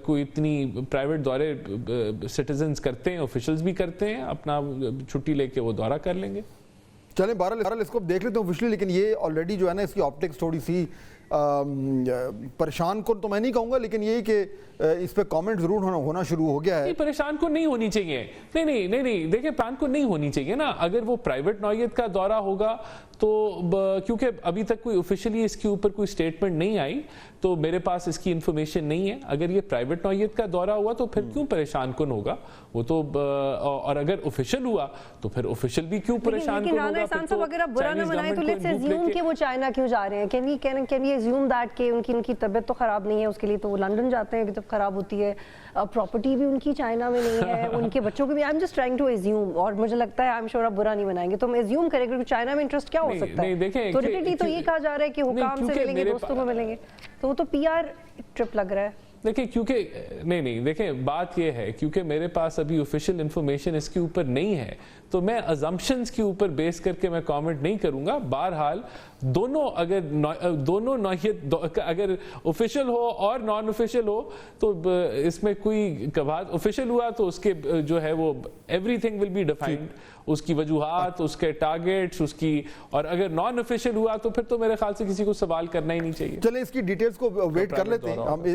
کوئی اتنی پرائیویٹ دورے سٹیزنز کرتے ہیں, آفیشلز بھی کرتے ہیں, اپنا چھٹی لے کے وہ دورہ کر لیں گے. چلیں بہرحال اس کو دیکھ لیتے ہیں آفیشلی, لیکن یہ آلریڈی جو ہے نا اس کی آپٹکس تھوڑی سی پریشان کن تو میں نہیں کہوں گا, لیکن یہی کہ اس پہ کامنٹ ضرور ہونا شروع ہو گیا ہے. پریشان کن نہیں ہونی چاہیے, نہیں دیکھیں پریشان کن نہیں ہونی چاہیے نا. اگر وہ پرائیویٹ نوعیت کا دورہ ہوگا تو کیونکہ ابھی تک کوئی آفیشلی اس کے اوپر کوئی سٹیٹمنٹ نہیں آئی تو میرے پاس اس کی انفارمیشن نہیں ہے. اگر یہ پرائیویٹ نوعیت کا دورہ ہوا تو پھر کیوں پریشان کن ہوگا وہ تو, اور اگر آفیشیل ہوا تو پھر آفیشیل بھی کیوں پریشان کن ہوگا. احسان صاحب اگر آپ برا نہ منائیں تو لیٹس اسیوم کہ وہ چائنا کیوں جا رہے ہیں. کین وی اسیوم دیٹ کہ ان کی طبیعت تو خراب نہیں ہے, اس کے لیے تو وہ لندن جاتے ہیں کہ جب خراب ہوتی ہے, پراپرٹی بھی ان کی چائنا میں نہیں ہے, ان کے بچوں کو بھی. I am just trying to assume, اور مجھے لگتا ہے آئی ایم شیور آپ برا نہیں منائیں گے تو ہم اسیوم کریں کہ چائنا میں انٹرسٹ کیا ہو سکتا ہے. تو ریٹی تو یہ کہا جا رہا ہے کہ حکام سے ملیں گے, دوستوں کو ملیں گے, تو وہ تو پی آر ٹرپ لگ رہا ہے. دیکھیں کیونکہ نہیں دیکھیں بات یہ ہے کیونکہ میرے پاس ابھی آفیشیل انفارمیشن اس کے اوپر نہیں ہے, تو میں assumptions کے اوپر بیس کر کے میں کامنٹ نہیں کروں گا. بہرحال دونوں دونوں نوعیت اگر آفیشیل ہو اور نان آفیشیل ہو تو اس میں کوئی بات. آفیشیل ہوا تو اس کے جو ہے وہ everything will be defined, اس کی وجوہات, اس کے ٹارگیٹس, اس کی, اور اگر نان آفیشیل ہوا تو پھر تو میرے خیال سے کسی کو سوال کرنا ہی نہیں چاہیے. چلیں اس کی ڈیٹیلز کو ویٹ کر لیتے ہیں ہم,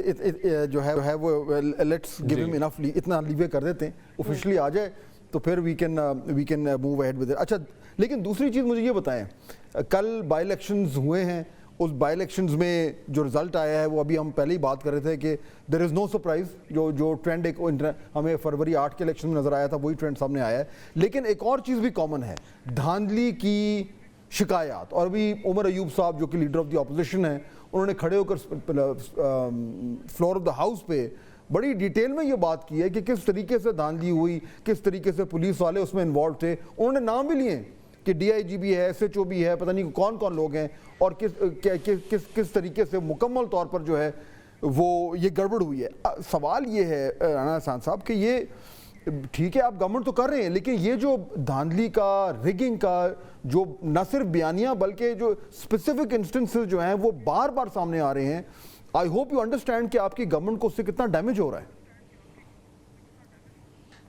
جو ہے وہ لیٹس گیو ہم انف, اتنا لیوے کر دیتے ہیں, آفیشلی آ جائے تو پھر we can move ahead with it. اچھا لیکن دوسری چیز مجھے یہ بتائیں, کل بائی الیکشنز ہوئے ہیں, اس بائی الیکشنز میں جو رزلٹ آیا ہے وہ ابھی ہم پہلے ہی بات کر رہے تھے کہ دیر از نو سرپرائز, جو ٹرینڈ ایک ہمیں فروری 8 کے الیکشن میں نظر آیا تھا وہی ٹرینڈ سامنے آیا ہے. لیکن ایک اور چیز بھی کامن ہے, دھاندلی کی شکایات. اور ابھی عمر ایوب صاحب جو کہ لیڈر آف دی اپوزیشن ہیں, انہوں نے کھڑے ہو کر فلور آف دا ہاؤس پہ بڑی ڈیٹیل میں یہ بات کی ہے کہ کس طریقے سے دھاندلی ہوئی, کس طریقے سے پولیس والے اس میں انوالو تھے. انہوں نے نام بھی لیے کہ ڈی آئی جی بھی ہے, ایس ایچ او بھی ہے, پتہ نہیں کون کون لوگ ہیں, اور کس طریقے سے مکمل طور پر جو ہے وہ یہ گڑبڑ ہوئی ہے. سوال یہ ہے رانا احسان صاحب کہ یہ ٹھیک ہے آپ گورنمنٹ تو کر رہے ہیں, لیکن یہ جو دھاندلی کا, ریگنگ کا, جو نہ صرف بیانیاں بلکہ جو اسپیسیفک انسٹنسز جو ہیں وہ بار بار سامنے آ رہے ہیں, آئی ہوپ یو انڈرسٹینڈ کہ آپ کی گورنمنٹ کو اس سے کتنا ڈیمیج ہو رہا ہے.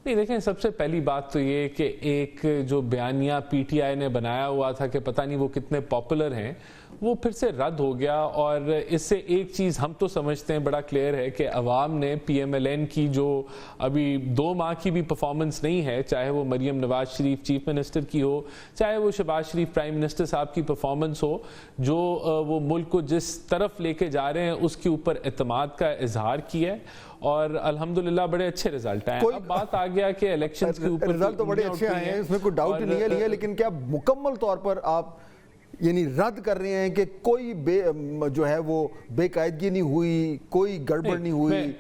نہیں دیکھیں, سب سے پہلی بات تو یہ کہ ایک جو بیانیہ پی ٹی آئی نے بنایا ہوا تھا کہ پتہ نہیں وہ کتنے پاپولر ہیں, وہ پھر سے رد ہو گیا. اور اس سے ایک چیز ہم تو سمجھتے ہیں بڑا کلیئر ہے کہ عوام نے پی ایم ایل این کی جو ابھی 2 ماہ کی بھی پرفارمنس نہیں ہے, چاہے وہ مریم نواز شریف چیف منسٹر کی ہو, چاہے وہ شہباز شریف پرائم منسٹر صاحب کی پرفارمنس ہو, جو وہ ملک کو جس طرف لے کے جا رہے ہیں اس کے اوپر اعتماد کا اظہار کیا ہے, اور الحمدللہ بڑے اچھے رزلٹ آئے ہیں. اب بات آ گیا کہ الیکشنز کے اوپر رزلٹ تو بڑے اچھے آئے ہیں, اس میں کوئی ڈاؤٹ نہیں ہے, لیکن کیا مکمل طور پر آپ یعنی رد کر رہے ہیں کہ کوئی جو ہے وہ بے قاعدگی نہیں ہوئی, کوئی گڑبڑ نہیں ہوئی,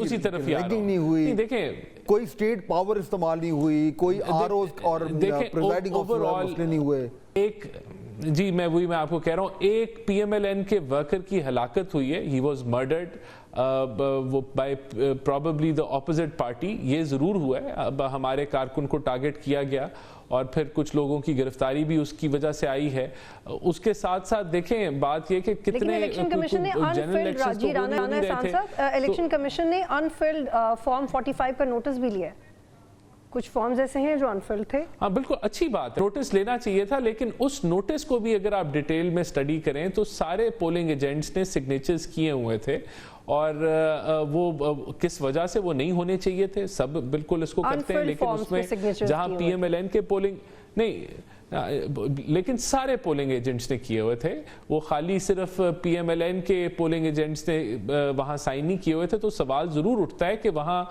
اسی طرف ریگنگ نہیں ہوئی, دیکھیں کوئی اسٹیٹ پاور استعمال نہیں ہوئی, کوئی آر اوز اور پریزائڈنگ آفیسر مسئلے نہیں ہوئے. ایک جی میں آپ کو کہہ رہا ہوں, ایک پی ایم ایل این کے ورکر کی ہلاکت ہوئی ہے, he was murdered by probably the opposite party, یہ ضرور ہوا ہے. اب ہمارے کارکن کو ٹارگٹ کیا گیا اور پھر کچھ لوگوں کی گرفتاری بھی اس کی وجہ سے آئی ہے. اس کے ساتھ ساتھ دیکھیں بات یہ کہ کتنے الیکشن کمیشن نے انفلڈ, راجی رانا احسان صاحب, الیکشن کمیشن نے انفلڈ فارم 45 کا نوٹس بھی لیا ہے. کچھ فارمز ایسے ہیں جو انفلڈ تھے. ہاں بالکل اچھی بات ہے, نوٹس لینا چاہیے تھا, لیکن اس نوٹس کو بھی اگر آپ ڈیٹیل میں سٹڈی کریں تو سارے پولنگ ایجنٹس نے سگنیچرز کیے ہوئے تھے, اور وہ کس وجہ سے وہ نہیں ہونے چاہیے تھے, سب بالکل اس کو کرتے ہیں, لیکن اس میں جہاں پی ایم ایل این کے پولنگ نہیں, لیکن سارے پولنگ ایجنٹس نے کیے ہوئے تھے, وہ خالی صرف پی ایم ایل این کے پولنگ ایجنٹس نے وہاں سائن نہیں کیے ہوئے تھے. تو سوال ضرور اٹھتا ہے کہ وہاں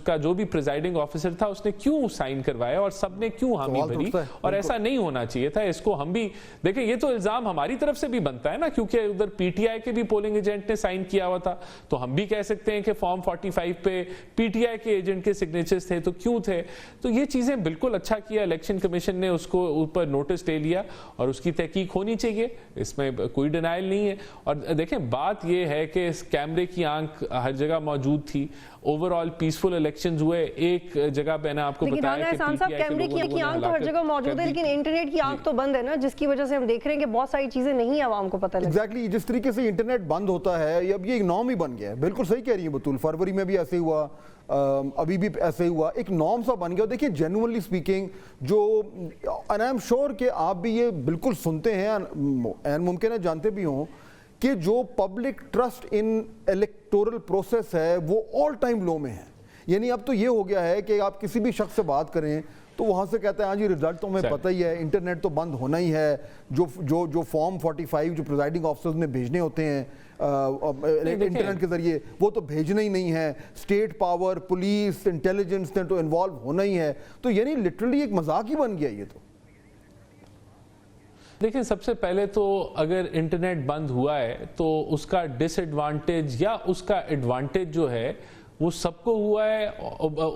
کا جو بھی پریزائڈنگ آفیسر تھا اس نے کیوں سائن کروایا اور سب نے کیوں حامی بھری, اور ایسا نہیں ہونا چاہیے تھا. اس کو ہم بھی دیکھیں, یہ تو الزام ہماری طرف سے بھی بنتا ہے نا, کیونکہ ادھر پی ٹی آئی کے بھی پولنگ ایجنٹ نے سائن کیا ہوا تھا, تو ہم بھی کہہ سکتے ہیں کہ فارم 45 پہ پی ٹی آئی کے ایجنٹ کے سگنیچرز تھے تو کیوں تھے. تو یہ چیزیں بالکل اچھا کیا الیکشن کمیشن نے, اس کو اوپر نوٹس لے لیا اور اس کی تحقیق ہونی چاہیے, اس میں کوئی ڈینائل نہیں ہے. اور دیکھیں بات یہ ہے کہ اس کیمرے کی آنکھ ہر جگہ موجود تھی, اوور آل پیسفل الیکشنز ہوئے. ایک جگہ پہ آپ کو بتایا کہ کیمرے کی آنکھ تو ہر جگہ موجود ہے, لیکن انٹرنیٹ کی آنکھ تو بند ہے نا, جس کی وجہ سے ہم دیکھ رہے ہیں کہ بہت ساری چیزیں نہیں عوام کو پتہ لگتی. ایگزیکٹلی, جس طریقے سے انٹرنیٹ بند ہوتا ہے اب یہ ایک نارم ہی بن گیا ہے. بالکل صحیح کہہ رہی ہیں بطول, فروری میں بھی ایسے ہوا, ابھی بھی ایسے ہی ہوا, ایک نارم سا بن گیا. دیکھیں جینوئنلی اسپیکنگ, جو اینڈ آئی ایم شیور کہ آپ بھی یہ بالکل سنتے ہیں, این ممکن ہے جانتے بھی ہوں کہ جو public trust in electoral process ہے وہ آل ٹائم لو میں ہے. یعنی اب تو یہ ہو گیا ہے کہ آپ کسی بھی شخص سے بات کریں تو وہاں سے کہتے ہیں ہاں جی رزلٹ تو ہمیں پتہ ہی ہے, انٹرنیٹ تو بند ہونا ہی ہے, جو فارم 45 جو پریزائڈنگ آفیسرز نے بھیجنے ہوتے ہیں انٹرنیٹ کے ذریعے, وہ تو بھیجنا ہی نہیں ہے. اسٹیٹ پاور, پولیس, انٹیلیجنس نے تو انوالو ہونا ہی ہے. تو یعنی لٹرلی ایک مذاق ہی بن گیا یہ تو. دیکھیں سب سے پہلے تو اگر انٹرنیٹ بند ہوا ہے تو اس کا ڈس ایڈوانٹیج یا اس کا ایڈوانٹیج جو ہے وہ سب کو ہوا ہے.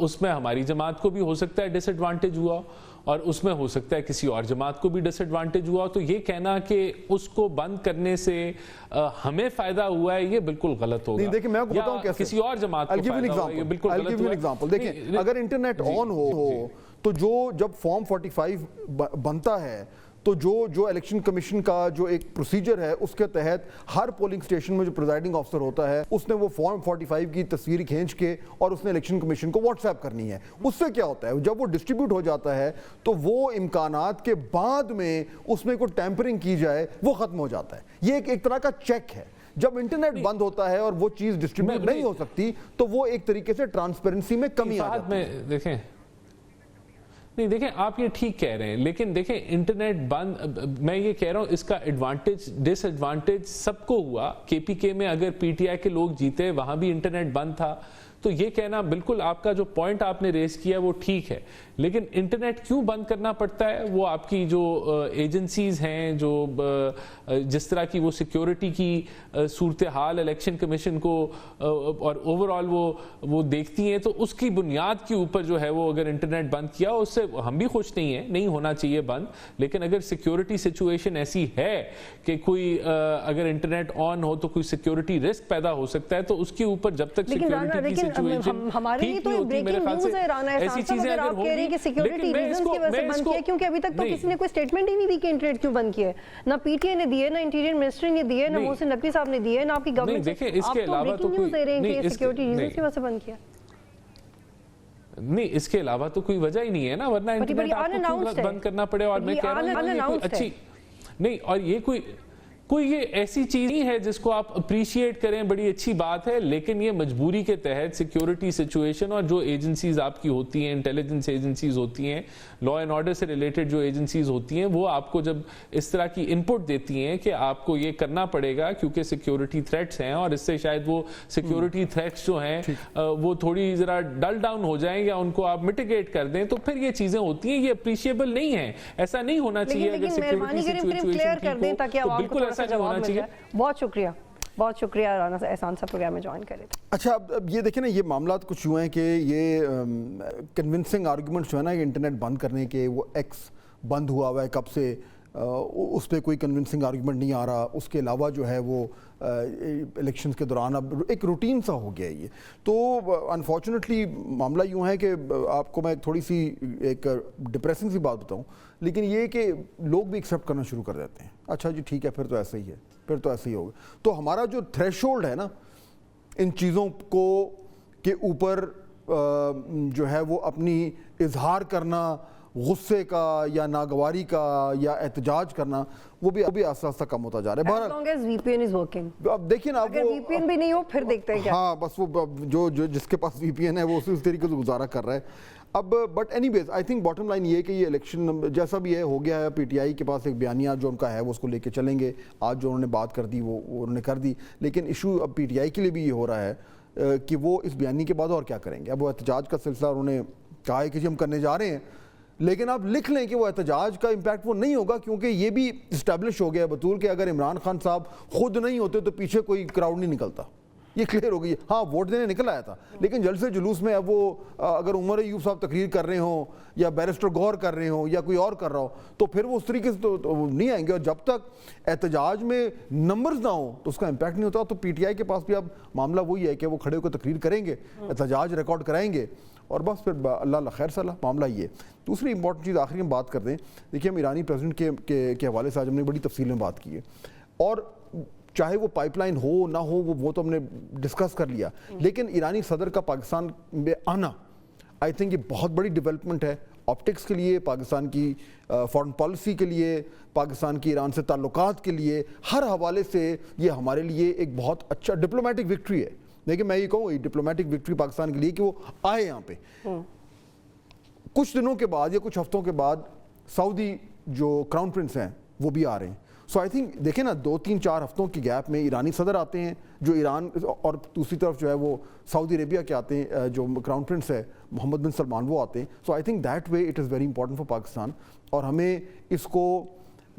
اس میں ہماری جماعت کو بھی ہو سکتا ہے ڈس ایڈوانٹیج ہوا, اور اس میں ہو سکتا ہے کسی اور جماعت کو بھی ڈس ایڈوانٹیج ہوا. تو یہ کہنا کہ اس کو بند کرنے سے ہمیں فائدہ ہوا ہے یہ بالکل غلط ہوگا. نہیں دیکھیں میں آپ کو بتاؤں کیسے, کسی اور جماعت کو فائدہ ہوا ہے یہ بالکل غلط ہوگا. دیکھیں اگر انٹرنیٹ آن ہو تو جب فارم 45 بنتا ہے تو جو الیکشن کمیشن کا جو ایک پروسیجر ہے اس کے تحت ہر پولنگ سٹیشن میں جو پریزائڈنگ آفسر ہوتا ہے اس نے وہ فارم 45 کی تصویر کھینچ کے اور اس نے الیکشن کمیشن کو واٹس ایپ کرنی ہے. اس سے کیا ہوتا ہے جب وہ ڈسٹریبیوٹ ہو جاتا ہے تو وہ امکانات کے بعد میں اس میں کوئی ٹیمپرنگ کی جائے وہ ختم ہو جاتا ہے. یہ ایک طرح کا چیک ہے. جب انٹرنیٹ بند ہوتا ہے اور وہ چیز ڈسٹریبیوٹ نہیں ہو سکتی تو وہ ایک طریقے سے ٹرانسپیرنسی میں کمی آ جاتی ہے. نہیں دیکھیں آپ یہ ٹھیک کہہ رہے ہیں لیکن دیکھیں انٹرنیٹ بند, میں یہ کہہ رہا ہوں اس کا ایڈوانٹیج ڈس ایڈوانٹیج سب کو ہوا. KPK میں اگر PTI کے لوگ جیتے وہاں بھی انٹرنیٹ بند تھا, تو یہ کہنا بالکل آپ کا جو پوائنٹ آپ نے ریز کیا وہ ٹھیک ہے, لیکن انٹرنیٹ کیوں بند کرنا پڑتا ہے؟ وہ آپ کی جو ایجنسیز ہیں جو جس طرح کی وہ سیکیورٹی کی صورتحال الیکشن کمیشن کو اور اوور آل وہ دیکھتی ہیں, تو اس کی بنیاد کے اوپر جو ہے وہ اگر انٹرنیٹ بند کیا, اس سے ہم بھی خوش نہیں ہیں, نہیں ہونا چاہیے بند, لیکن اگر سیکیورٹی سچویشن ایسی ہے کہ کوئی اگر انٹرنیٹ آن ہو تو کوئی سیکیورٹی رسک پیدا ہو سکتا ہے, تو اس کے اوپر جب تک سیکیورٹی کی سچویشن ہمارے لیے تو بریکنگ نیوز ہے رانا احسان صاحب, اگر آپ کہہ رہے ہیں کہ سیکیورٹی ریزنز کی وجہ سے بند کیا, کیونکہ ابھی تک تو کسی نے کوئی سٹیٹمنٹ ہی نہیں دی کہ انٹرنیٹ کیوں بند کیا ہے, نہ PTI نے دی ہے, نہ انٹیریئر منسٹری نے دی ہے, نہ محسن نقوی صاحب نے دی ہے, نہ آپ کی گورنمنٹ. آپ تو بریکنگ نیوز دے رہے ہیں کہ سیکیورٹی ریزنز کی وجہ سے بند کیا. نہیں اس کے علاوہ تو کوئی وجہ ہی نہیں ہے نا, ورنہ انٹرنیٹ آپ کو بند کرنا پڑے. اور میں کہہ رہا ہوں یہ کوئی اچھی نہیں, اور یہ کوئی یہ ایسی چیز نہیں ہے جس کو آپ اپریشیٹ کریں, بڑی اچھی بات ہے, لیکن یہ مجبوری کے تحت سیکیورٹی سچویشن اور جو ایجنسیز آپ کی ہوتی ہیں, انٹیلیجنس ایجنسیز ہوتی ہیں, لا اینڈ آرڈر سے ریلیٹڈ جو ایجنسیز ہوتی ہیں, وہ آپ کو جب اس طرح کی انپٹ دیتی ہیں کہ آپ کو یہ کرنا پڑے گا کیونکہ سیکیورٹی تھریٹس ہیں, اور اس سے شاید وہ سیکیورٹی تھریٹس جو ہیں وہ تھوڑی ذرا ڈل ڈاؤن ہو جائیں یا ان کو آپ میٹیگیٹ کر دیں, تو پھر یہ چیزیں ہوتی ہیں, یہ اپریشیبل نہیں ہے, ایسا نہیں ہونا چاہیے. اگر سیکیورٹی سچویشن بالکل ایسا نہیں ہونا چاہیے. بہت شکریہ, بہت شکریہ رانا احسان صاحب پروگرام میں جوائن کرے تھے. اچھا اب یہ دیکھیں نا, یہ معاملات کچھ یوں ہیں کہ یہ کنونسنگ آرگومنٹس جو ہے نا کہ انٹرنیٹ بند کرنے کے, وہ ایکس بند ہوا ہوا ہے کب سے, اس پہ کوئی کنونسنگ آرگومنٹ نہیں آ رہا. اس کے علاوہ جو ہے وہ الیکشنز کے دوران اب ایک روٹین سا ہو گیا ہے یہ. تو انفارچونیٹلی معاملہ یوں ہے کہ آپ کو میں تھوڑی سی ایک ڈپریسنگ سی بات بتاؤں, لیکن یہ کہ لوگ بھی ایکسیپٹ کرنا شروع کر دیتے ہیں, اچھا جی ٹھیک ہے پھر تو ایسا ہی ہے, پھر تو ایسے ہی ہوگا. تو ہمارا جو تھریش ہولڈ ہے نا ان چیزوں کو کے اوپر جو ہے وہ اپنی اظہار کرنا, غصے کا یا ناگواری کا یا احتجاج کرنا, وہ بھی آہستہ آہستہ کم ہوتا جا رہا ہے. as long as VPN is working. اب دیکھیں نا, اگر VPN بھی نہیں ہو پھر دیکھتے ہیں کیا. ہاں بس وہ جو جس کے پاس VPN ہے وہ اس طریقے سے گزارا کر رہا ہے. اب but anyways I think bottom line یہ ہے کہ یہ الیکشن جیسا بھی ہے ہو گیا ہے. PTI کے پاس ایک بیانیہ جو ان کا ہے وہ اس کو لے کے چلیں گے. آج جو انہوں نے بات کر دی وہ انہوں نے کر دی, لیکن ایشو اب PTI کے لیے بھی یہ ہو رہا ہے کہ وہ اس بیانی کے بعد اور کیا کریں گے. اب وہ احتجاج کا سلسلہ انہوں نے کہا ہے کہ جی ہم کرنے جا رہے ہیں, لیکن آپ لکھ لیں کہ وہ احتجاج کا امپیکٹ وہ نہیں ہوگا, کیونکہ یہ بھی اسٹیبلش ہو گیا ہے بطول کہ اگر عمران خان صاحب خود نہیں ہوتے تو پیچھے کوئی کراؤڈ نہیں نکلتا. یہ کلیئر ہو گئی ہے. ہاں ووٹ دینے نکل آیا تھا, لیکن جلسے جلوس میں اب وہ اگر عمر ایوب صاحب تقریر کر رہے ہوں یا بیرسٹر غور کر رہے ہوں یا کوئی اور کر رہا ہو تو پھر وہ اس طریقے سے تو نہیں آئیں گے. اور جب تک احتجاج میں نمبرز نہ ہوں تو اس کا امپیکٹ نہیں ہوتا. تو PTI کے پاس بھی اب معاملہ وہی ہے کہ وہ کھڑے ہو کر تقریر کریں گے, احتجاج ریکارڈ کرائیں گے, اور بس پھر اللہ خیر صلاح. معاملہ یہ. دوسری امپورٹنٹ چیز آخری ہم بات کرتے ہیں, دیکھیے ہم ایرانی پریزیڈنٹ کے حوالے سے آج ہم نے بڑی تفصیل میں بات کی ہے, اور چاہے وہ پائپ لائن ہو نہ ہو وہ تو ہم نے ڈسکس کر لیا, لیکن ایرانی صدر کا پاکستان میں آنا آئی تھنک یہ بہت بڑی ڈیولپمنٹ ہے آپٹکس کے لیے, پاکستان کی فارن پالیسی کے لیے, پاکستان کی ایران سے تعلقات کے لیے, ہر حوالے سے یہ ہمارے لیے ایک بہت اچھا ڈپلومیٹک وکٹری ہے. لیکن میں یہ کہوں ڈپلومیٹک وکٹری پاکستان کے لیے کہ وہ آئے یہاں پہ. کچھ دنوں کے بعد یا کچھ ہفتوں کے بعد سعودی جو کراؤن پرنس ہیں وہ بھی آ رہے ہیں. سو آئی تھنک دیکھیں نا 2-3-4 ہفتوں کے گیپ میں ایرانی صدر آتے ہیں جو ایران, اور دوسری طرف جو ہے وہ سعودی عربیہ کے آتے ہیں, جو کراؤن پرنس ہے محمد بن سلمان وہ آتے ہیں. So I think that way it is very important for Pakistan, اور ہمیں اس کو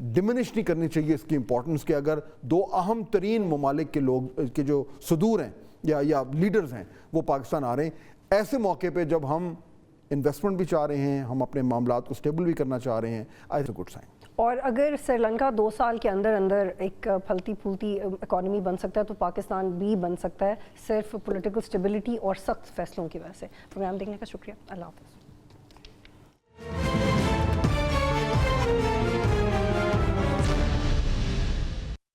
ڈمنش نہیں کرنی چاہیے اس کی امپورٹنس کہ اگر 2 اہم ترین ممالک کے لوگ کے جو صدور ہیں یا لیڈرز ہیں وہ پاکستان آ رہے ہیں ایسے موقع پہ جب ہم انویسٹمنٹ بھی چاہ رہے ہیں, ہم اپنے معاملات کو اسٹیبل بھی کرنا چاہ رہے ہیں. I think good sign. اور اگر سری لنکا 2 سال کے اندر ایک پھلتی پھولتی اکانومی بن سکتا ہے تو پاکستان بھی بن سکتا ہے, صرف پولیٹیکل اسٹیبلٹی اور سخت فیصلوں کی وجہ سے. پروگرام دیکھنے کا شکریہ. اللہ حافظ.